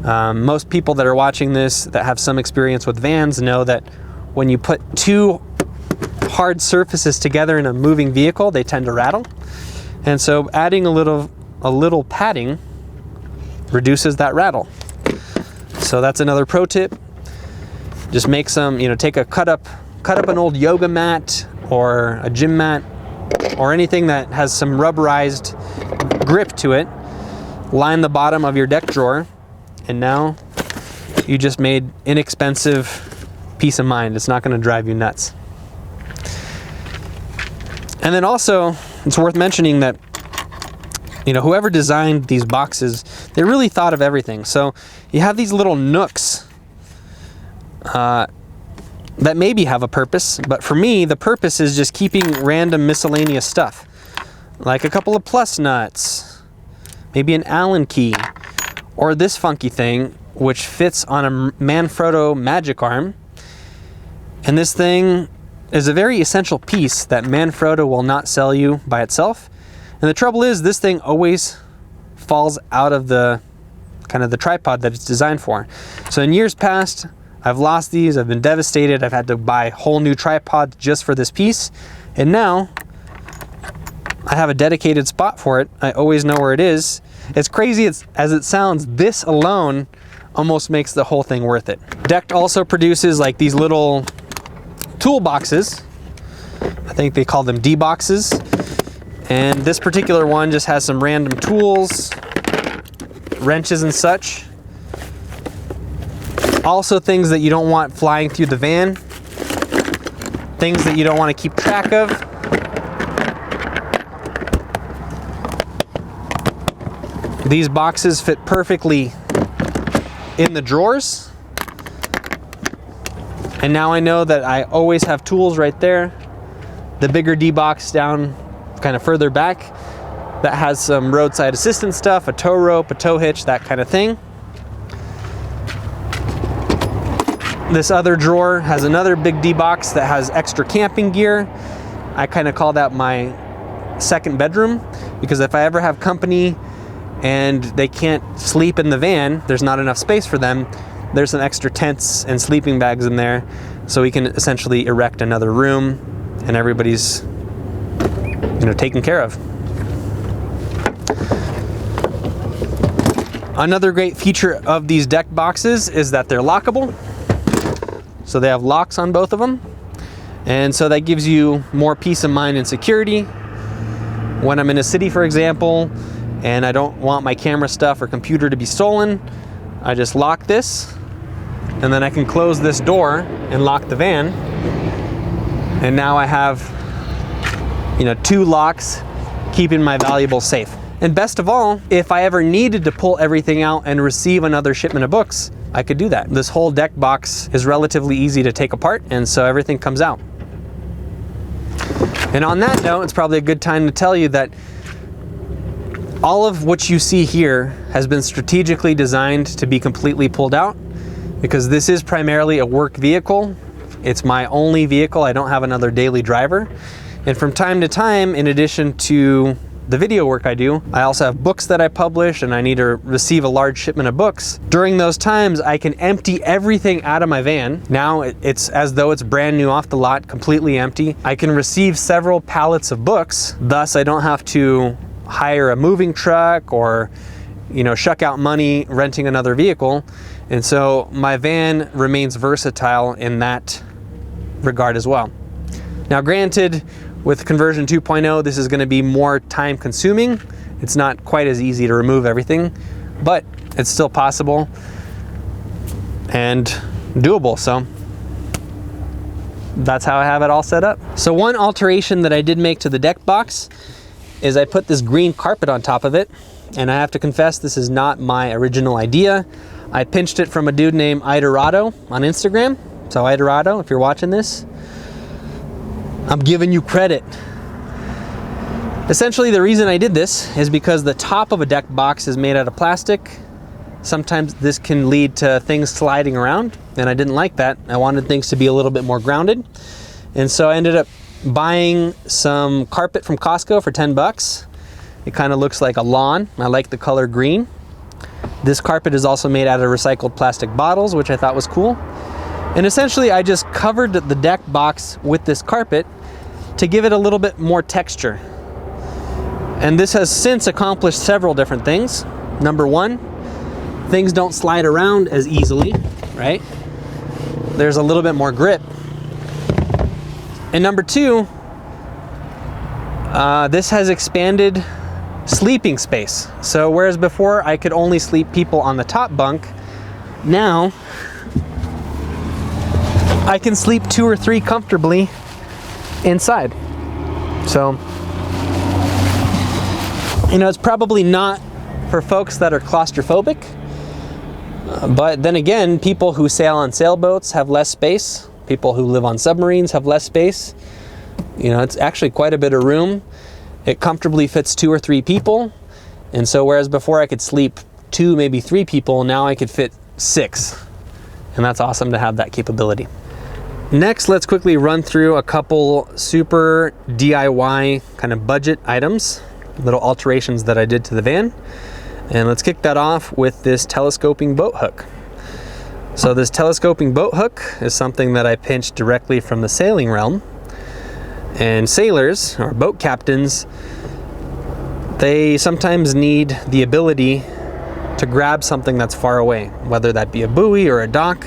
Most people that are watching this that have some experience with vans know that when you put two hard surfaces together in a moving vehicle, they tend to rattle. And so adding a little padding reduces that rattle. So that's another pro tip. Just make some, you know, take a cut up an old yoga mat or a gym mat or anything that has some rubberized grip to it. Line the bottom of your deck drawer, and now you just made inexpensive peace of mind. It's not going to drive you nuts. And then also, it's worth mentioning that, you know, whoever designed these boxes, they really thought of everything. So you have these little nooks that maybe have a purpose, but for me, the purpose is just keeping random miscellaneous stuff, like a couple of plus nuts, maybe an Allen key, or this funky thing, which fits on a Manfrotto magic arm. And this thing is a very essential piece that Manfrotto will not sell you by itself. And the trouble is, this thing always falls out of the kind of the tripod that it's designed for. So in years past, I've lost these, I've been devastated, I've had to buy whole new tripods just for this piece. And now I have a dedicated spot for it. I always know where it is. It's crazy as it sounds, this alone almost makes the whole thing worth it. Decked also produces like these little tool boxes. I think they call them D boxes. And this particular one just has some random tools, wrenches and such. Also things that you don't want flying through the van, things that you don't want to keep track of. These boxes fit perfectly in the drawers. And now I know that I always have tools right there. The bigger D box down kind of further back that has some roadside assistance stuff, a tow rope, a tow hitch, that kind of thing. This other drawer has another big D box that has extra camping gear. I kind of call that my second bedroom, because if I ever have company and they can't sleep in the van, there's not enough space for them, there's some extra tents and sleeping bags in there, so we can essentially erect another room and everybody's, you know, taken care of. Another great feature of these deck boxes is that they're lockable. So they have locks on both of them. And so that gives you more peace of mind and security. When I'm in a city, for example, and I don't want my camera stuff or computer to be stolen, I just lock this, and then I can close this door and lock the van. And now I have, you know, 2 locks keeping my valuables safe. And best of all, if I ever needed to pull everything out and receive another shipment of books, I could do that. This whole deck box is relatively easy to take apart, and so everything comes out. And on that note, it's probably a good time to tell you that all of what you see here has been strategically designed to be completely pulled out, because this is primarily a work vehicle. It's my only vehicle. I don't have another daily driver. And from time to time, in addition to the video work I do, I also have books that I publish, and I need to receive a large shipment of books. During those times, I can empty everything out of my van. Now it's as though it's brand new off the lot, completely empty. I can receive several pallets of books. Thus, I don't have to hire a moving truck or, you know, shuck out money renting another vehicle. And so my van remains versatile in that regard as well. Now granted, with conversion 2.0, this is going to be more time consuming. It's not quite as easy to remove everything, but it's still possible and doable. So that's how I have it all set up. So one alteration that I did make to the deck box is I put this green carpet on top of it. And I have to confess, this is not my original idea. I pinched it from a dude named Idorado on Instagram. So Idorado, if you're watching this, I'm giving you credit. Essentially, the reason I did this is because the top of a deck box is made out of plastic. Sometimes this can lead to things sliding around, and I didn't like that. I wanted things to be a little bit more grounded. And so I ended up buying some carpet from Costco for 10 bucks. It kind of looks like a lawn. I like the color green. This carpet is also made out of recycled plastic bottles, which I thought was cool. And essentially I just covered the deck box with this carpet to give it a little bit more texture. And this has since accomplished several different things. Number one, things don't slide around as easily, right? There's a little bit more grip. And number two, this has expanded sleeping space. So whereas before I could only sleep people on the top bunk, now I can sleep 2 or 3 comfortably inside. So, you know, it's probably not for folks that are claustrophobic, but then again, people who sail on sailboats have less space. People who live on submarines have less space. You know, it's actually quite a bit of room. It comfortably fits 2 or 3 people. And so whereas before I could sleep 2, maybe 3 people, now I could fit 6. And that's awesome to have that capability. Next, let's quickly run through a couple super DIY kind of budget items, little alterations that I did to the van. And let's kick that off with this telescoping boat hook. So this telescoping boat hook is something that I pinched directly from the sailing realm. And sailors, or boat captains, they sometimes need the ability to grab something that's far away, whether that be a buoy or a dock.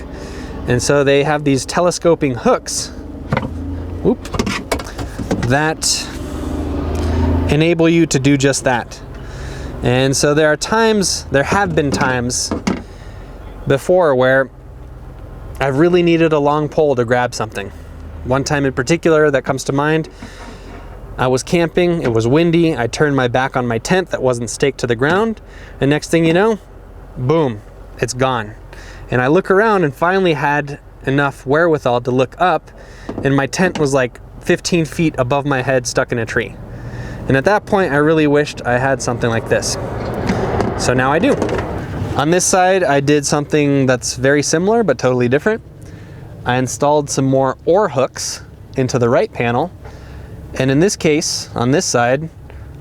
And so they have these telescoping hooks, that enable you to do just that. And so there have been times before where I've really needed a long pole to grab something. One time in particular that comes to mind, I was camping, it was windy, I turned my back on my tent that wasn't staked to the ground, and next thing you know, boom, it's gone. And I look around and finally had enough wherewithal to look up, and my tent was like 15 feet above my head stuck in a tree. And at that point, I really wished I had something like this. So now I do. On this side, I did something that's very similar but totally different. I installed some more oar hooks into the right panel, and in this case, on this side,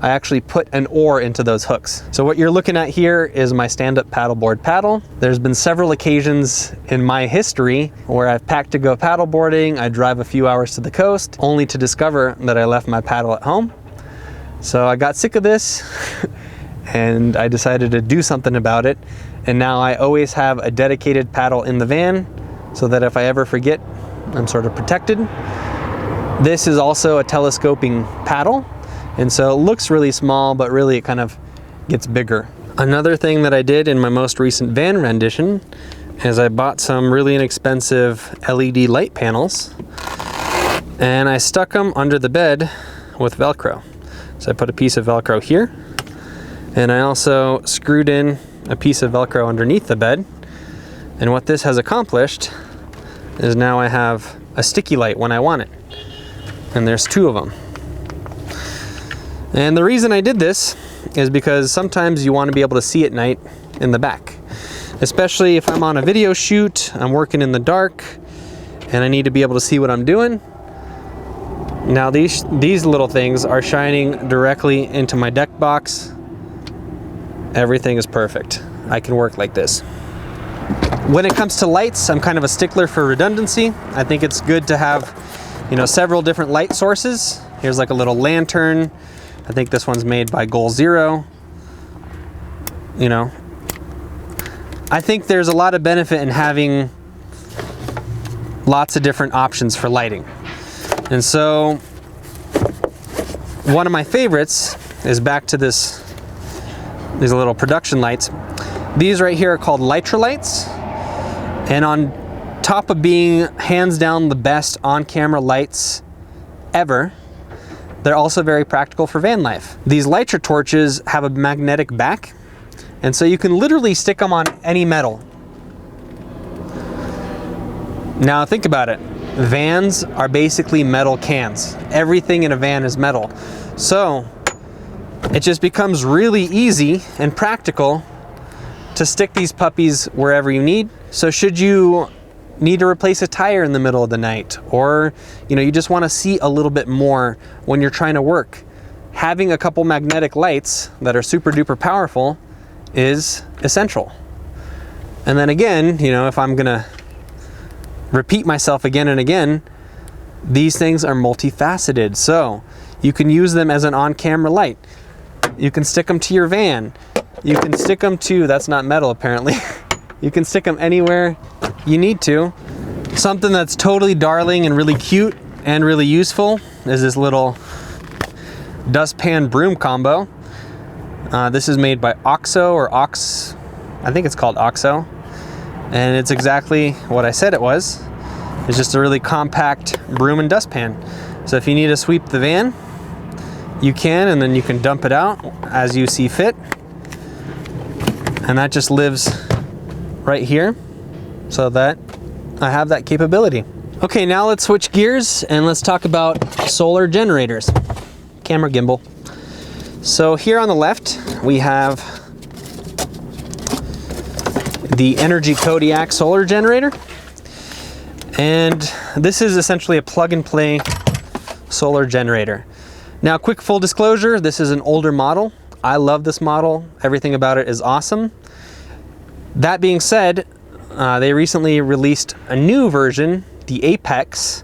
I actually put an oar into those hooks. So what you're looking at here is my stand-up paddleboard paddle. There's been several occasions in my history where I've packed to go paddleboarding, I drive a few hours to the coast, only to discover that I left my paddle at home. So I got sick of this, and I decided to do something about it, and now I always have a dedicated paddle in the van, so that if I ever forget, I'm sort of protected. This is also a telescoping paddle, and so it looks really small, but really it kind of gets bigger. Another thing that I did in my most recent van rendition is I bought some really inexpensive LED light panels, and I stuck them under the bed with Velcro. So I put a piece of Velcro here, and I also screwed in a piece of Velcro underneath the bed. And what this has accomplished is now I have a sticky light when I want it. And there's 2 of them. And the reason I did this is because sometimes you want to be able to see at night in the back. Especially if I'm on a video shoot, I'm working in the dark, and I need to be able to see what I'm doing. Now these little things are shining directly into my deck box. Everything is perfect. I can work like this. When it comes to lights, I'm kind of a stickler for redundancy. I think it's good to have, you know, several different light sources. Here's like a little lantern. I think this one's made by Goal Zero. you know, I think there's a lot of benefit in having lots of different options for lighting. And so one of my favorites is back to these little production lights. These right here are called Litra lights. And on top of being hands down the best on-camera lights ever, they're also very practical for van life. These LitraTorches have a magnetic back, and so you can literally stick them on any metal. Now think about it. Vans are basically metal cans. Everything in a van is metal. So it just becomes really easy and practical to stick these puppies wherever you need. So should you need to replace a tire in the middle of the night, or you just want to see a little bit more when you're trying to work, having a couple magnetic lights that are super duper powerful is essential. And then again, if I'm gonna repeat myself again and again, these things are multifaceted. So you can use them as an on-camera light. You can stick them to your van. You can stick them to, that's not metal apparently. You can stick them anywhere you need to. Something that's totally darling and really cute and really useful is this little Dustpan Broom combo. This is made by Oxo or Ox, I think it's called Oxo. And it's exactly what I said it was. It's just a really compact broom and dustpan. So if you need to sweep the van, you can, and then you can dump it out as you see fit. And that just lives right here so that I have that capability. Okay, now let's switch gears and let's talk about solar generators. Camera gimbal. So here on the left, we have the Energy Kodiak solar generator. And this is essentially a plug and play solar generator. Now, quick full disclosure, this is an older model. I love this model. Everything about it is awesome. That being said, they recently released a new version, the Apex,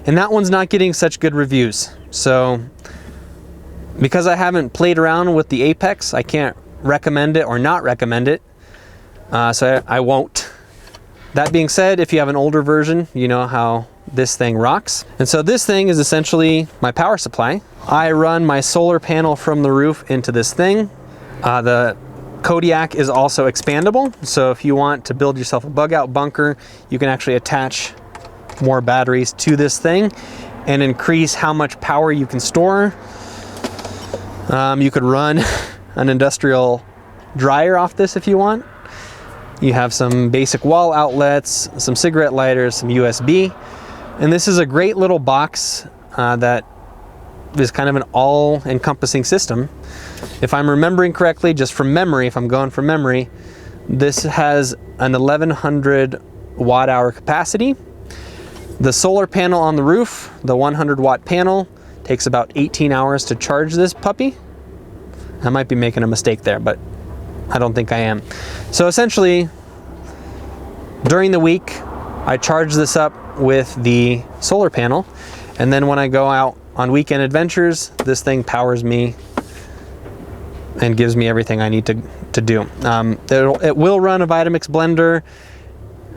and that one's not getting such good reviews. So because I haven't played around with the Apex, I can't recommend it or not recommend it. So I won't. That being said, if you have an older version, you know how this thing rocks. And so this thing is essentially my power supply. I run my solar panel from the roof into this thing. The Kodiak is also expandable. So if you want to build yourself a bug out bunker, you can actually attach more batteries to this thing and increase how much power you can store. You could run an industrial dryer off this if you want. You have some basic wall outlets, some cigarette lighters, some USB. And this is a great little box that is kind of an all-encompassing system. If I'm remembering correctly, just from memory, if I'm going from memory, this has an 1100 watt hour capacity. The solar panel on the roof, the 100 watt panel, takes about 18 hours to charge this puppy. I might be making a mistake there, but I don't think I am. So essentially, during the week, I charge this up with the solar panel, and then when I go out on weekend adventures, this thing powers me and gives me everything I need to do. It will run a Vitamix blender.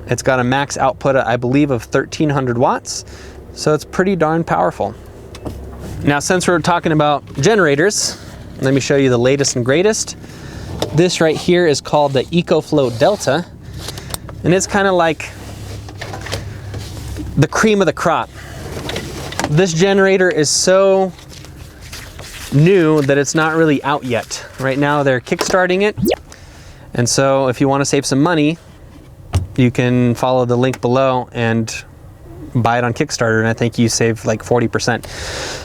It's got a max output, I believe, of 1300 watts, so it's pretty darn powerful. Now, since we're talking about generators, let me show you the latest and greatest. This right here is called the EcoFlow Delta, and it's kind of like the cream of the crop. This generator is so new that it's not really out yet. Right now they're kickstarting it, and so if you want to save some money, you can follow the link below and buy it on Kickstarter, and I think you save like 40%.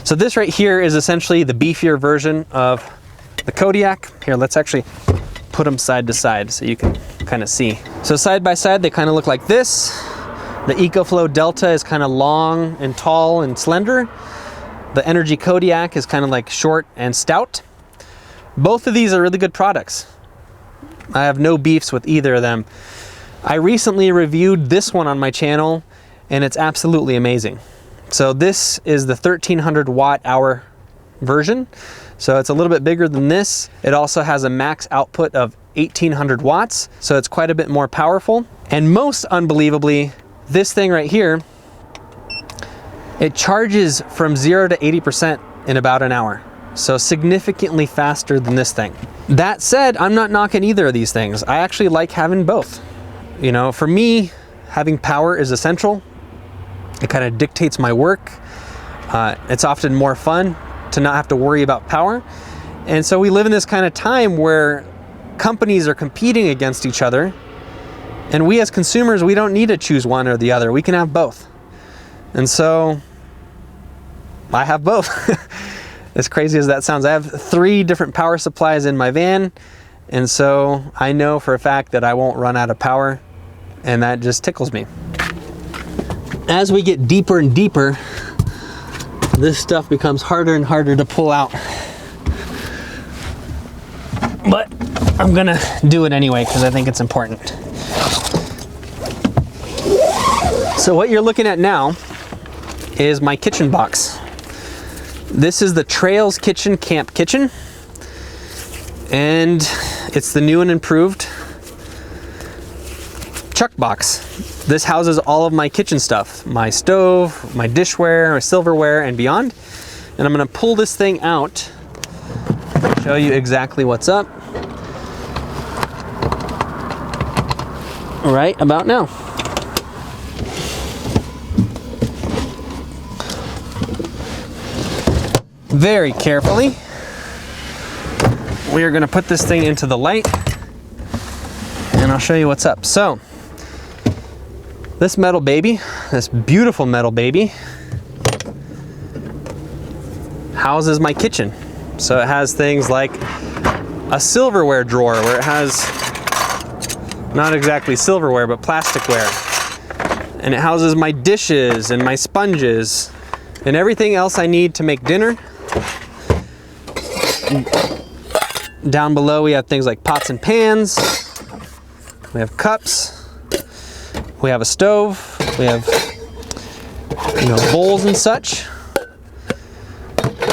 So this right here is essentially the beefier version of the Kodiak. Here, let's actually put them side to side so you can kind of see. So side by side, they kind of look like this. The EcoFlow Delta is kind of long and tall and slender. The Energy Kodiak is kind of like short and stout. Both of these are really good products. I have no beefs with either of them. I recently reviewed this one on my channel, and it's absolutely amazing. So this is the 1300 watt hour version. So it's a little bit bigger than this. It also has a max output of 1800 watts, so it's quite a bit more powerful. And most unbelievably, this thing right here, it charges from 0 to 80% in about an hour. So significantly faster than this thing. That said, I'm not knocking either of these things. I actually like having both. You know, for me, having power is essential. It kind of dictates my work. It's often more fun to not have to worry about power. And so we live in this kind of time where companies are competing against each other. And we as consumers, we don't need to choose one or the other. We can have both. And so I have both. As crazy as that sounds, I have 3 different power supplies in my van. And so I know for a fact that I won't run out of power, and that just tickles me. As we get deeper and deeper, this stuff becomes harder and harder to pull out. But I'm gonna do it anyway because I think it's important. So what you're looking at now is my kitchen box. This is the Trails Kitchen Camp Kitchen, and it's the new and improved chuck box. This houses all of my kitchen stuff, my stove, my dishware, my silverware, and beyond. And I'm gonna pull this thing out, show you exactly what's up right about now. Very carefully, we are going to put this thing into the light, and I'll show you what's up. So, this metal baby, this beautiful metal baby, houses my kitchen. So it has things like a silverware drawer where it has, not exactly silverware, but plasticware. And it houses my dishes and my sponges and everything else I need to make dinner. Down below we have things like pots and pans, we have cups, we have a stove, we have, you know, bowls and such.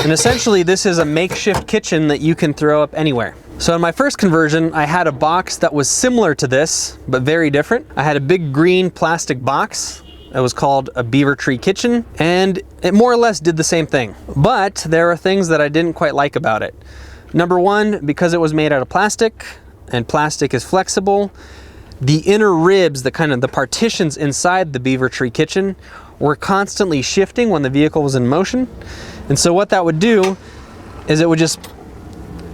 And essentially this is a makeshift kitchen that you can throw up anywhere. So in my first conversion, I had a box that was similar to this, but very different. I had a big green plastic box. It was called a beaver tree kitchen, and it more or less did the same thing. But there are things that I didn't quite like about it. Number one, because it was made out of plastic, and plastic is flexible, the inner ribs, the partitions inside the beaver tree kitchen were constantly shifting when the vehicle was in motion. And so what that would do is it would just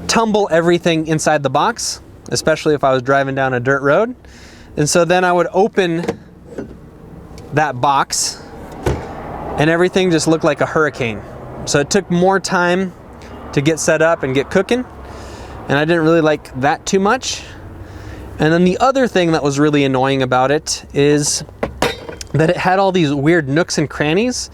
tumble everything inside the box, especially if I was driving down a dirt road. And so then I would open that box and everything just looked like a hurricane. So it took more time to get set up and get cooking, and I didn't really like that too much. And then the other thing that was really annoying about it is that it had all these weird nooks and crannies,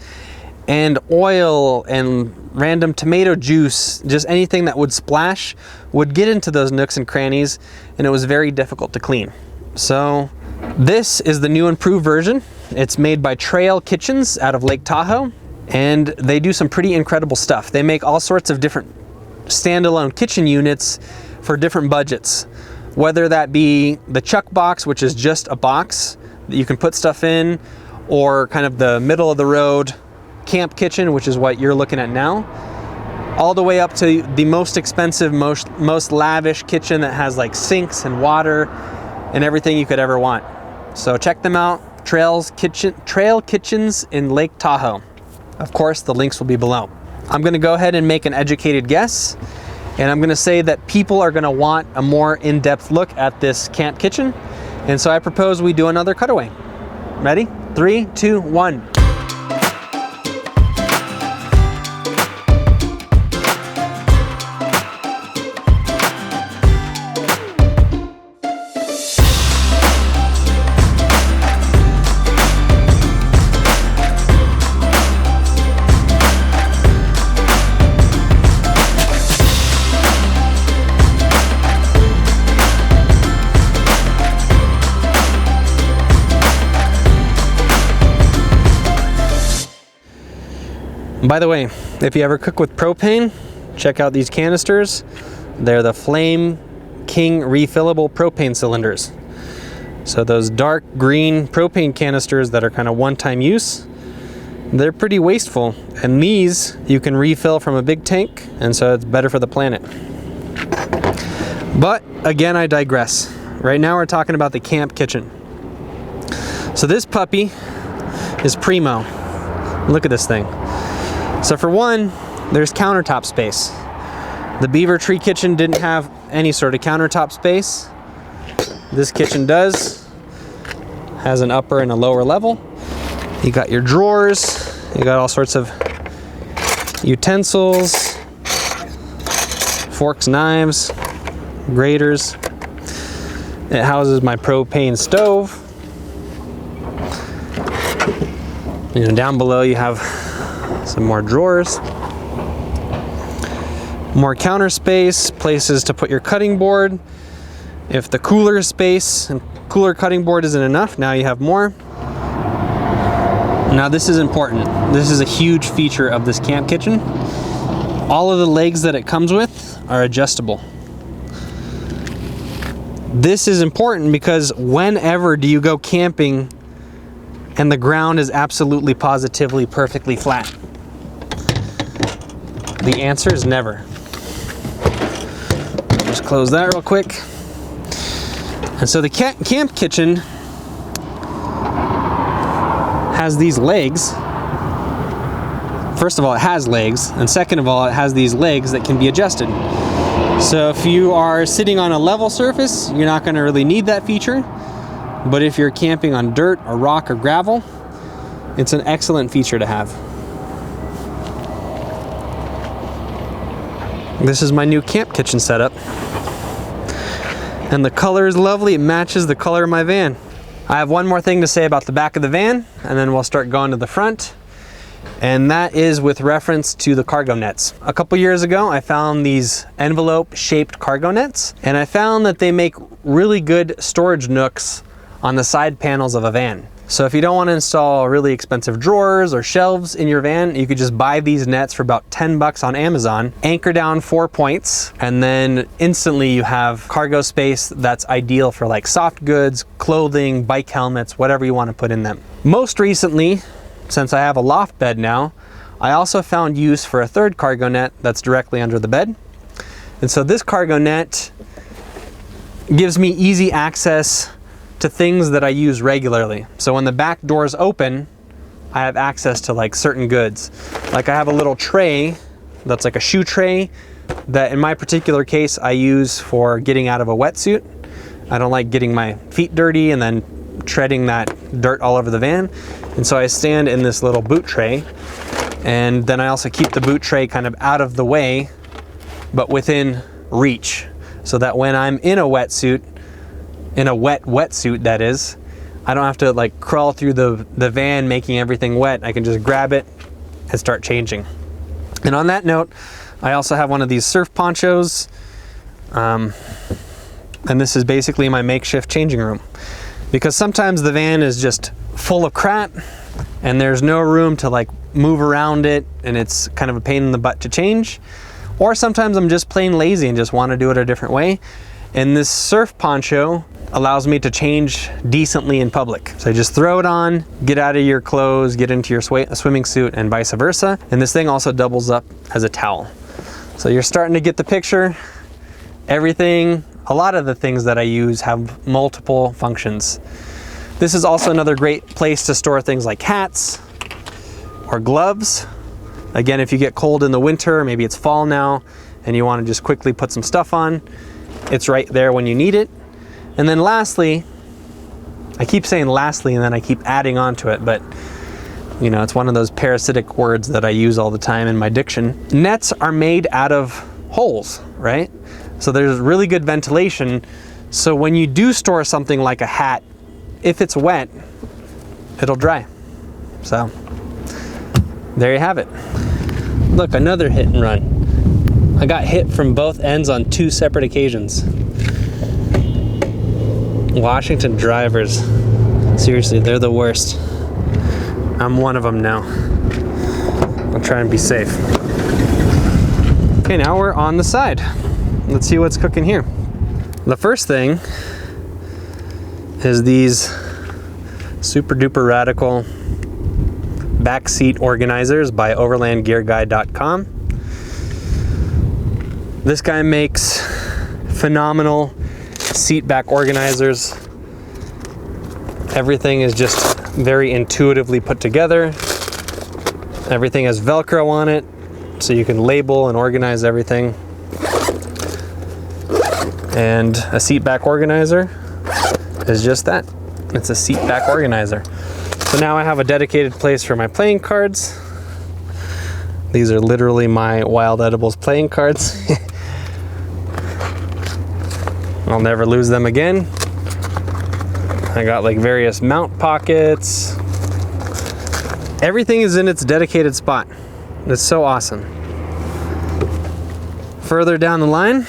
and oil and random tomato juice, just anything that would splash would get into those nooks and crannies, and it was very difficult to clean. So this is the new improved version. It's made by Trail Kitchens out of Lake Tahoe, and they do some pretty incredible stuff. They make all sorts of different standalone kitchen units for different budgets, whether that be the chuck box, which is just a box that you can put stuff in, or kind of the middle of the road camp kitchen, which is what you're looking at now, all the way up to the most expensive, most lavish kitchen that has like sinks and water and everything you could ever want. So check them out, Trail Kitchens in Lake Tahoe. Of course, the links will be below. I'm gonna go ahead and make an educated guess, and I'm gonna say that people are gonna want a more in-depth look at this camp kitchen, and so I propose we do another cutaway. Ready? 3, 2, 1. By the way, if you ever cook with propane, check out these canisters. They're the flame King refillable propane cylinders. So those dark green propane canisters that are kind of one-time use, they're pretty wasteful. And these you can refill from a big tank, and so it's better for the planet. But again, I digress. Right now we're talking about the camp kitchen. So this puppy is primo. Look at this thing. So for one, there's countertop space. The Beaver Tree kitchen didn't have any sort of countertop space. This kitchen does. Has an upper and a lower level. You got your drawers. You got all sorts of utensils, forks, knives, graters. It houses my propane stove. You know, down below you have some more drawers, more counter space, places to put your cutting board. If the cooler space and cooler cutting board isn't enough, now you have more. Now this is important. This is a huge feature of this camp kitchen. All of the legs that it comes with are adjustable. This is important because whenever do you go camping and the ground is absolutely positively perfectly flat? The answer is never. Just close that real quick. And so the camp kitchen has these legs. First of all, it has legs, and second of all, it has these legs that can be adjusted. So if you are sitting on a level surface, you're not going to really need that feature. But if you're camping on dirt or rock or gravel, it's an excellent feature to have. This is my new camp kitchen setup. And the color is lovely. It matches the color of my van. I have one more thing to say about the back of the van, and then we'll start going to the front. And that is with reference to the cargo nets. A couple years ago, I found these envelope-shaped cargo nets, and I found that they make really good storage nooks on the side panels of a van. So if you don't want to install really expensive drawers or shelves in your van, you could just buy these nets for about 10 bucks on Amazon, anchor down 4 points, and then instantly you have cargo space that's ideal for like soft goods, clothing, bike helmets, whatever you want to put in them. Most recently, since I have a loft bed now, I also found use for a third cargo net that's directly under the bed. And so this cargo net gives me easy access to things that I use regularly. So when the back doors open, I have access to like certain goods. Like I have a little tray that's like a shoe tray that in my particular case I use for getting out of a wetsuit. I don't like getting my feet dirty and then treading that dirt all over the van. And so I stand in this little boot tray, and then I also keep the boot tray kind of out of the way, but within reach, so that when I'm in a wetsuit, in a wetsuit that is, I don't have to like crawl through the van making everything wet. I can just grab it and start changing. And on that note, I also have one of these surf ponchos, and this is basically my makeshift changing room. Because sometimes the van is just full of crap and there's no room to like move around it, and it's kind of a pain in the butt to change. Or sometimes I'm just plain lazy and just want to do it a different way. And this surf poncho allows me to change decently in public. So just throw it on, get out of your clothes, get into your swimming suit, and vice versa. And this thing also doubles up as a towel. So you're starting to get the picture. Everything, a lot of the things that I use have multiple functions. This is also another great place to store things like hats or gloves. Again, if you get cold in the winter, maybe it's fall now, and you want to just quickly put some stuff on, it's right there when you need it. And then lastly, I keep saying lastly and then I keep adding on to it, but you know, it's one of those parasitic words that I use all the time in my diction. Nets are made out of holes, right? So there's really good ventilation. So when you do store something like a hat, if it's wet, it'll dry. So there you have it. Look, another hit and run. I got hit from both ends on 2 separate occasions. Washington drivers, seriously, they're the worst. I'm one of them now. I'll try and be safe. Okay, now we're on the side. Let's see what's cooking here. The first thing is these super duper radical backseat organizers by overlandgearguy.com. This guy makes phenomenal seat back organizers. Everything is just very intuitively put together. Everything has Velcro on it, so you can label and organize everything. And a seat back organizer is just that. It's a seat back organizer. So now I have a dedicated place for my playing cards. These are literally my Wild Edibles playing cards. I'll never lose them again. I got like various mount pockets. Everything is in its dedicated spot. It's so awesome. Further down the line,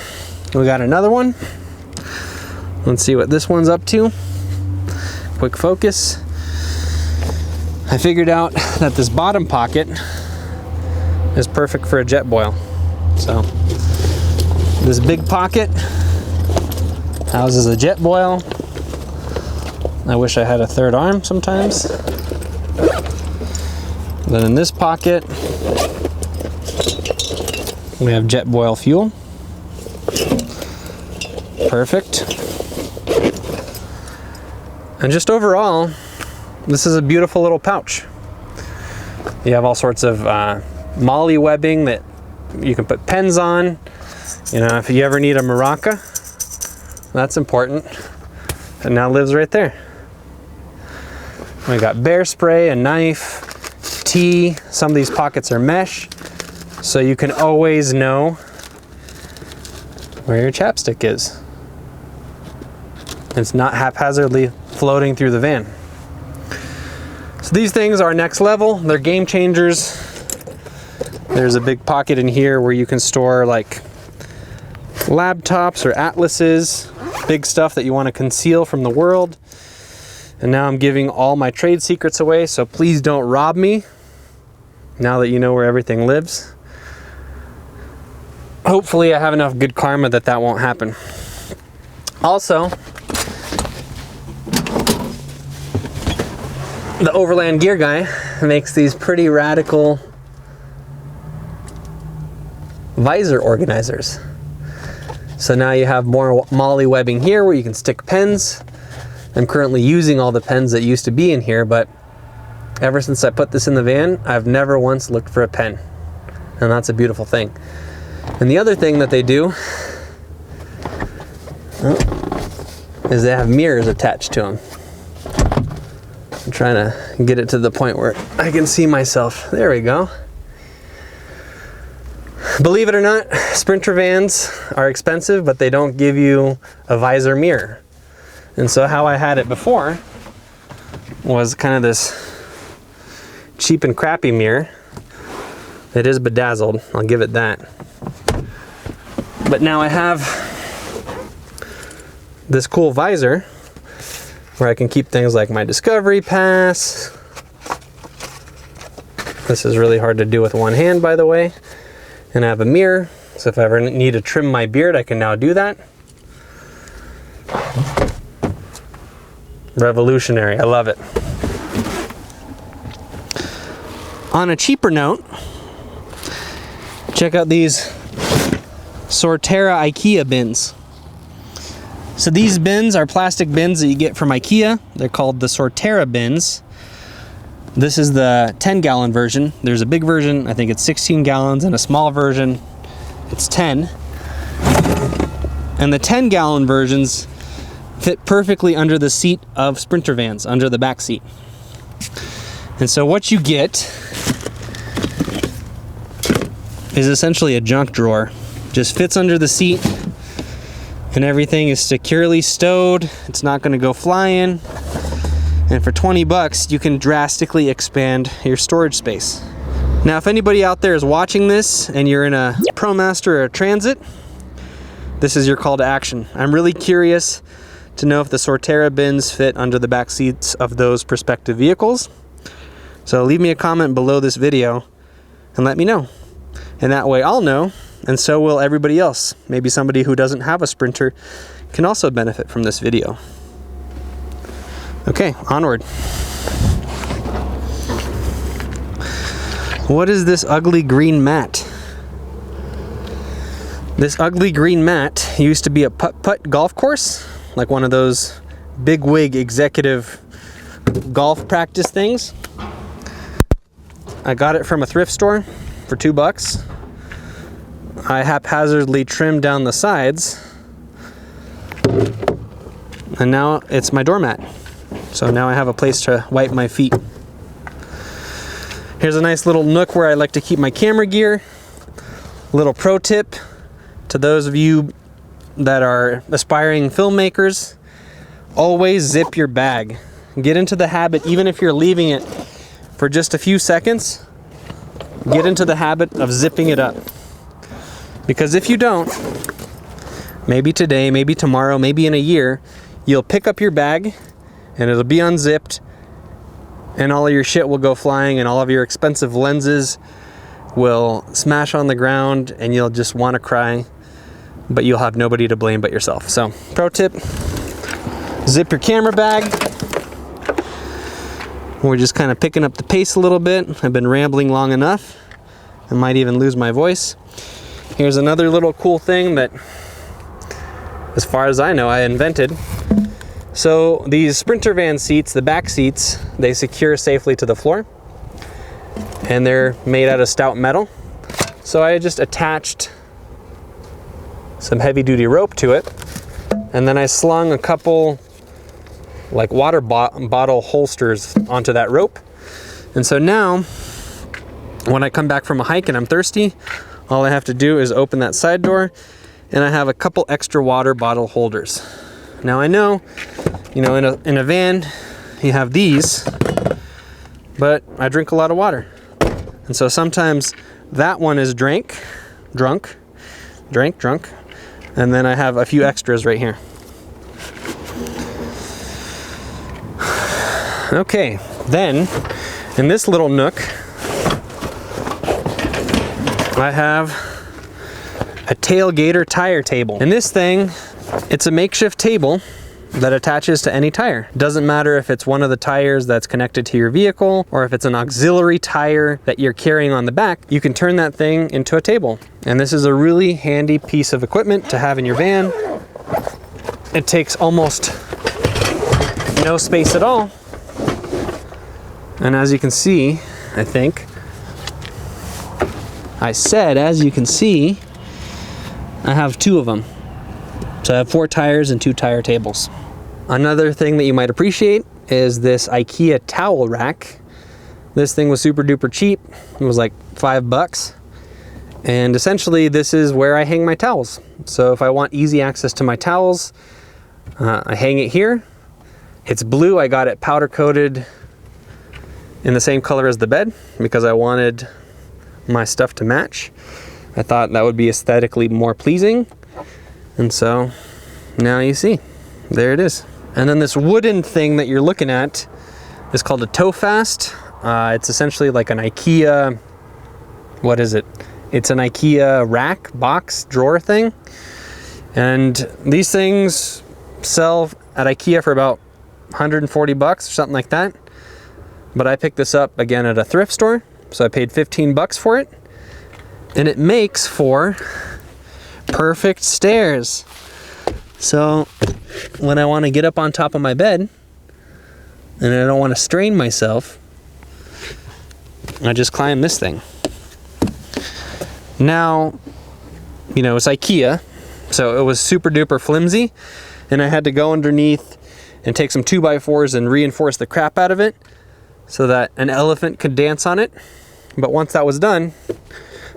we got another one. Let's see what this one's up to. Quick focus. I figured out that this bottom pocket is perfect for a jet boil. So this big pocket houses a jet boil. I wish I had a third arm sometimes. Then in this pocket, we have jet boil fuel. Perfect. And just overall, this is a beautiful little pouch. You have all sorts of molly webbing that you can put pens on. You know, if you ever need a maraca, that's important. It now lives right there. We got bear spray, a knife, tea. Some of these pockets are mesh, so you can always know where your chapstick is. It's not haphazardly floating through the van. So these things are next level. They're game changers. There's a big pocket in here where you can store like laptops or atlases, big stuff that you want to conceal from the world. And now I'm giving all my trade secrets away, so please don't rob me now that you know where everything lives. Hopefully I have enough good karma that that won't happen. Also, the Overland Gear Guy makes these pretty radical visor organizers. So now you have more molly webbing here where you can stick pens. I'm currently using all the pens that used to be in here, but ever since I put this in the van, I've never once looked for a pen. And that's a beautiful thing. And the other thing that they do is they have mirrors attached to them. I'm trying to get it to the point where I can see myself. There we go. Believe it or not, Sprinter vans are expensive, but they don't give you a visor mirror. And so how I had it before was kind of this cheap and crappy mirror. It is bedazzled, I'll give it that. But now I have this cool visor where I can keep things like my Discovery Pass. This is really hard to do with one hand, by the way. And I have a mirror, so if I ever need to trim my beard, I can now do that. Revolutionary, I love it. On a cheaper note, check out these Sortera IKEA bins. So these bins are plastic bins that you get from IKEA. They're called the Sortera bins. This is the 10-gallon version. There's a big version, I think it's 16 gallons, and a small version, it's 10. And the 10-gallon versions fit perfectly under the seat of Sprinter vans, under the back seat. And so what you get is essentially a junk drawer. Just fits under the seat and everything is securely stowed. It's not going to go flying. And for 20 bucks, you can drastically expand your storage space. Now, if anybody out there is watching this and you're in a ProMaster or a Transit, this is your call to action. I'm really curious to know if the Sortera bins fit under the back seats of those prospective vehicles. So leave me a comment below this video and let me know. And that way I'll know, and so will everybody else. Maybe somebody who doesn't have a Sprinter can also benefit from this video. Okay, onward. What is this ugly green mat? This ugly green mat used to be a putt-putt golf course, like one of those big wig executive golf practice things. I got it from a thrift store for $2. I haphazardly trimmed down the sides, and now it's my doormat. So now I have a place to wipe my feet. Here's a nice little nook where I like to keep my camera gear. Little pro tip to those of you that are aspiring filmmakers: always zip your bag. Get into the habit, even if you're leaving it for just a few seconds, get into the habit of zipping it up. Because if you don't, maybe today, maybe tomorrow, maybe in a year, you'll pick up your bag and it'll be unzipped, and all of your shit will go flying, and all of your expensive lenses will smash on the ground, and you'll just want to cry, but you'll have nobody to blame but yourself. So, pro tip, zip your camera bag. We're just kind of picking up the pace a little bit. I've been rambling long enough. I might even lose my voice. Here's another little cool thing that, as far as I know, I invented. So these Sprinter van seats, the back seats, they secure safely to the floor, and they're made out of stout metal. So I just attached some heavy duty rope to it, and then I slung a couple like water bottle holsters onto that rope. And so now when I come back from a hike and I'm thirsty, all I have to do is open that side door, and I have a couple extra water bottle holders. Now I know, you know, in a van you have these, but I drink a lot of water, and so sometimes that one is drunk, and then I have a few extras right here. Okay, then in this little nook I have a Tailgater tire table. And this thing, it's a makeshift table that attaches to any tire. Doesn't matter if it's one of the tires that's connected to your vehicle, or if it's an auxiliary tire that you're carrying on the back, you can turn that thing into a table. And this is a really handy piece of equipment to have in your van. It takes almost no space at all. And as you can see, I think, I said, as you can see, I have two of them. So I have 4 tires and 2 tire tables. Another thing that you might appreciate is this IKEA towel rack. This thing was super duper cheap. It was like $5. And essentially this is where I hang my towels. So if I want easy access to my towels, I hang it here. It's blue. I got it powder coated in the same color as the bed because I wanted my stuff to match. I thought that would be aesthetically more pleasing. And so now you see, there it is. And then this wooden thing that you're looking at is called a toe fast. It's essentially like an IKEA, what is it? It's an IKEA rack, box, drawer thing. And these things sell at IKEA for about $140 or something like that. But I picked this up again at a thrift store. So I paid $15 for it. And it makes for perfect stairs. So when I want to get up on top of my bed and I don't want to strain myself, I just climb this thing. Now, you know, it's IKEA, so it was super duper flimsy, and I had to go underneath and take some 2x4s and reinforce the crap out of it so that an elephant could dance on it. But once that was done,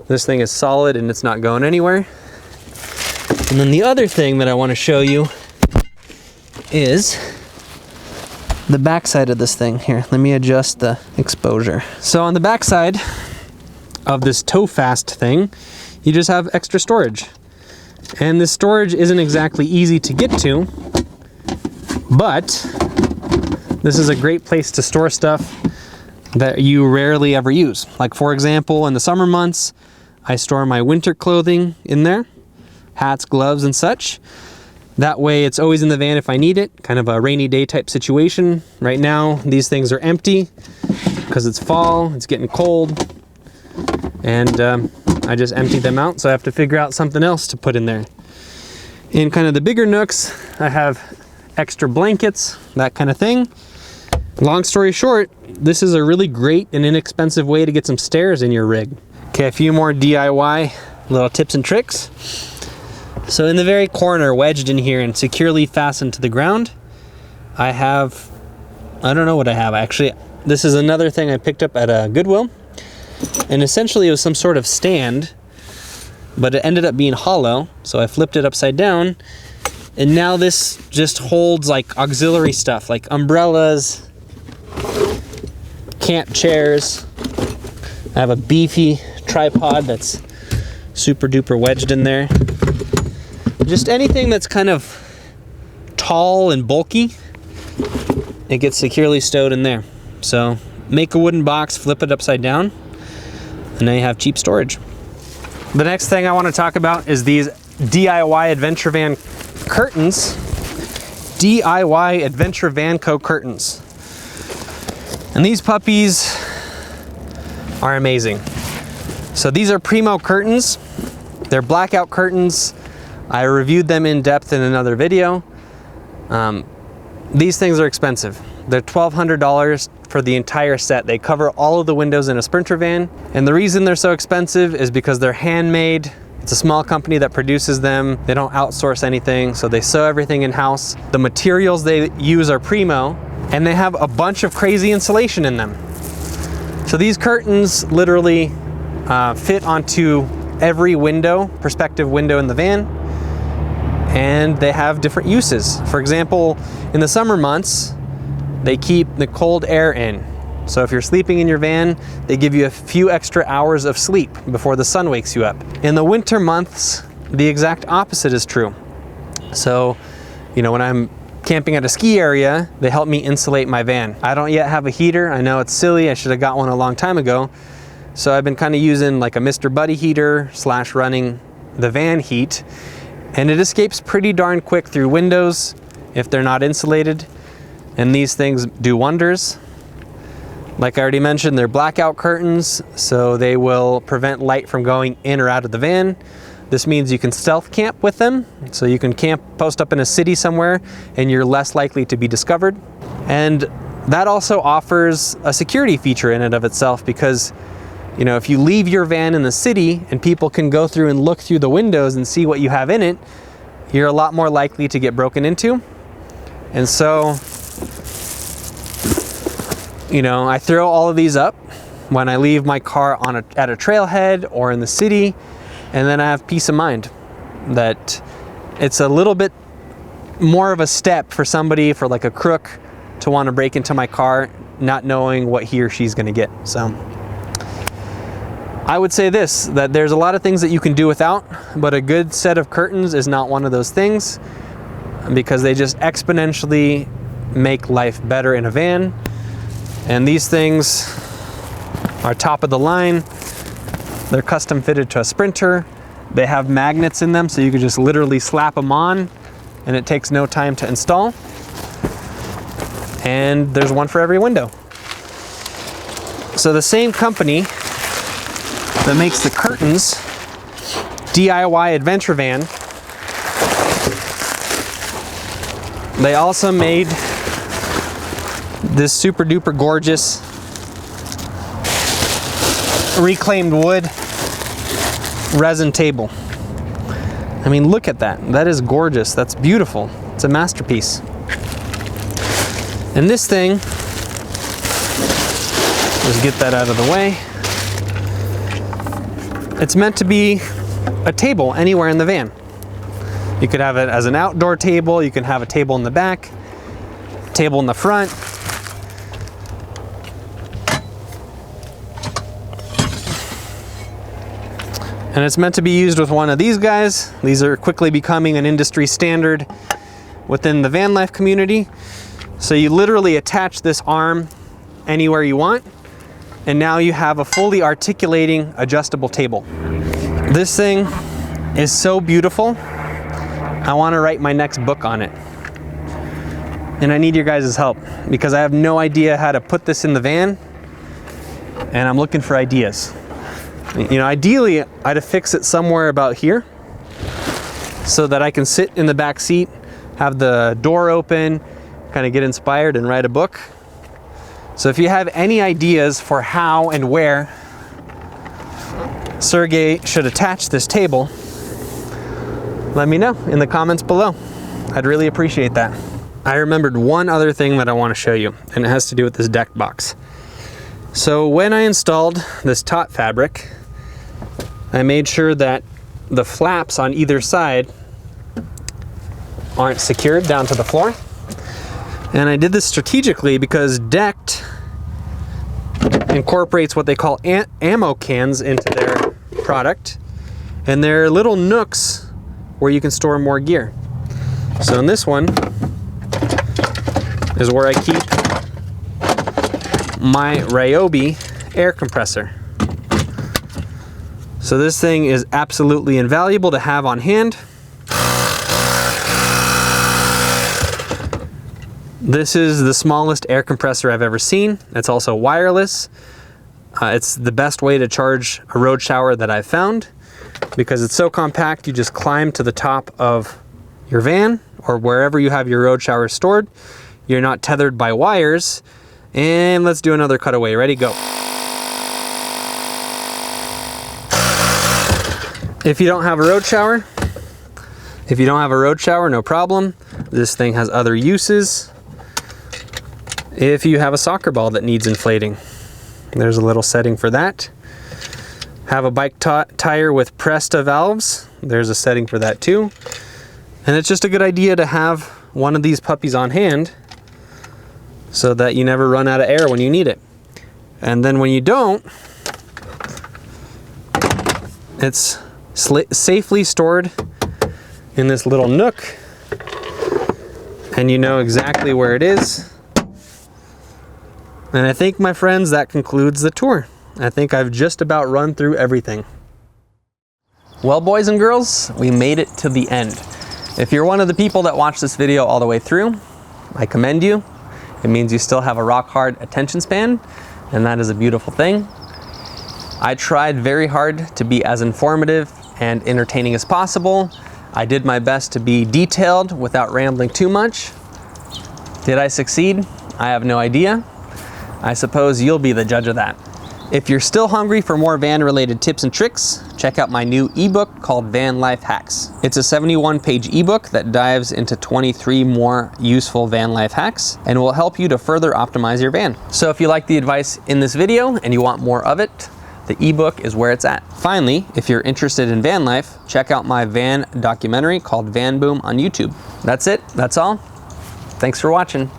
this thing is solid and it's not going anywhere. And then the other thing that I want to show you is the back side of this thing. Here, let me adjust the exposure. So on the back side of this toe fast thing, you just have extra storage. And this storage isn't exactly easy to get to, but this is a great place to store stuff that you rarely ever use. Like for example, in the summer months, I store my winter clothing in there, hats, gloves, and such. That way it's always in the van if I need it, kind of a rainy day type situation. Right now, these things are empty because it's fall, it's getting cold, and I just emptied them out, so I have to figure out something else to put in there. In kind of the bigger nooks, I have extra blankets, that kind of thing. Long story short, this is a really great and inexpensive way to get some stairs in your rig. Okay, a few more DIY little tips and tricks. So in the very corner, wedged in here and securely fastened to the ground, I don't know what I have actually. This is another thing I picked up at a Goodwill. And essentially it was some sort of stand, but it ended up being hollow. So I flipped it upside down. And now this just holds like auxiliary stuff, like umbrellas, camp chairs. I have a beefy tripod that's super duper wedged in there. Just anything that's kind of tall and bulky, it gets securely stowed in there. So make a wooden box, flip it upside down, and now you have cheap storage. The next thing I want to talk about is these DIY Adventure Van curtains. DIY Adventure Vanco curtains. And these puppies are amazing. So these are Primo curtains. They're blackout curtains. I reviewed them in depth in another video. These things are expensive. They're $1,200 for the entire set. They cover all of the windows in a Sprinter van. And the reason they're so expensive is because they're handmade. It's a small company that produces them. They don't outsource anything, so they sew everything in-house. The materials they use are Primo, and they have a bunch of crazy insulation in them. So these curtains literally fit onto every window, perspective window in the van, and they have different uses. For example, in the summer months, they keep the cold air in. So if you're sleeping in your van, they give you a few extra hours of sleep before the sun wakes you up. In the winter months, the exact opposite is true. So, you know, when I'm camping at a ski area, they help me insulate my van. I don't yet have a heater. I know it's silly, I should have got one a long time ago. So I've been kind of using like a Mr. Buddy heater / running the van heat. And it escapes pretty darn quick through windows if they're not insulated. And these things do wonders. Like I already mentioned, they're blackout curtains, so they will prevent light from going in or out of the van. This means you can stealth camp with them. So you can post up in a city somewhere and you're less likely to be discovered. And that also offers a security feature in and of itself because, you know, if you leave your van in the city and people can go through and look through the windows and see what you have in it, you're a lot more likely to get broken into. And so, you know, I throw all of these up when I leave my car at a trailhead or in the city, and then I have peace of mind that it's a little bit more of a step for somebody, for like a crook, to want to break into my car not knowing what he or she's going to get. So I would say this, that there's a lot of things that you can do without, but a good set of curtains is not one of those things because they just exponentially make life better in a van. And these things are top of the line. They're custom fitted to a Sprinter. They have magnets in them, so you can just literally slap them on and it takes no time to install. And there's one for every window. So the same company that makes the curtains, DIY Adventure Van, they also made this super duper gorgeous reclaimed wood resin table. I mean, look at that. That is gorgeous. That's beautiful. It's a masterpiece. And this thing, let's get that out of the way. It's meant to be a table anywhere in the van. You could have it as an outdoor table. You can have a table in the back, table in the front. And it's meant to be used with one of these guys. These are quickly becoming an industry standard within the van life community. So you literally attach this arm anywhere you want, and now you have a fully articulating adjustable table. This thing is so beautiful. I want to write my next book on it. And I need your guys' help because I have no idea how to put this in the van, and I'm looking for ideas. You know, ideally, I'd affix it somewhere about here so that I can sit in the back seat, have the door open, kind of get inspired and write a book. So if you have any ideas for how and where Sergei should attach this table, let me know in the comments below. I'd really appreciate that. I remembered one other thing that I want to show you, and it has to do with this deck box. So when I installed this top fabric, I made sure that the flaps on either side aren't secured down to the floor. And I did this strategically because Decked incorporates what they call ammo cans into their product, and they're little nooks where you can store more gear. So in this one is where I keep my Ryobi air compressor. So this thing is absolutely invaluable to have on hand. This is the smallest air compressor I've ever seen. It's also wireless. It's the best way to charge a road shower that I've found because it's so compact. You just climb to the top of your van or wherever you have your road shower stored. You're not tethered by wires. And let's do another cutaway. Ready, go. If you don't have a road shower, no problem. This thing has other uses. If you have a soccer ball that needs inflating, there's a little setting for that. Have a bike tire with Presta valves, there's a setting for that too. And it's just a good idea to have one of these puppies on hand so that you never run out of air when you need it. And then when you don't, it's safely stored in this little nook, and you know exactly where it is. And I think, my friends, that concludes the tour. I think I've just about run through everything. Well, boys and girls, we made it to the end. If you're one of the people that watched this video all the way through, I commend you. It means you still have a rock hard attention span, and that is a beautiful thing. I tried very hard to be as informative and entertaining as possible. I did my best to be detailed without rambling too much. Did I succeed? I have no idea. I suppose you'll be the judge of that. If you're still hungry for more van related tips and tricks, check out my new ebook called Van Life Hacks. It's a 71-page ebook that dives into 23 more useful van life hacks and will help you to further optimize your van. So if you like the advice in this video and you want more of it, the ebook is where it's at. Finally, if you're interested in van life, check out my van documentary called Van Boom on YouTube. That's it, that's all. Thanks for watching.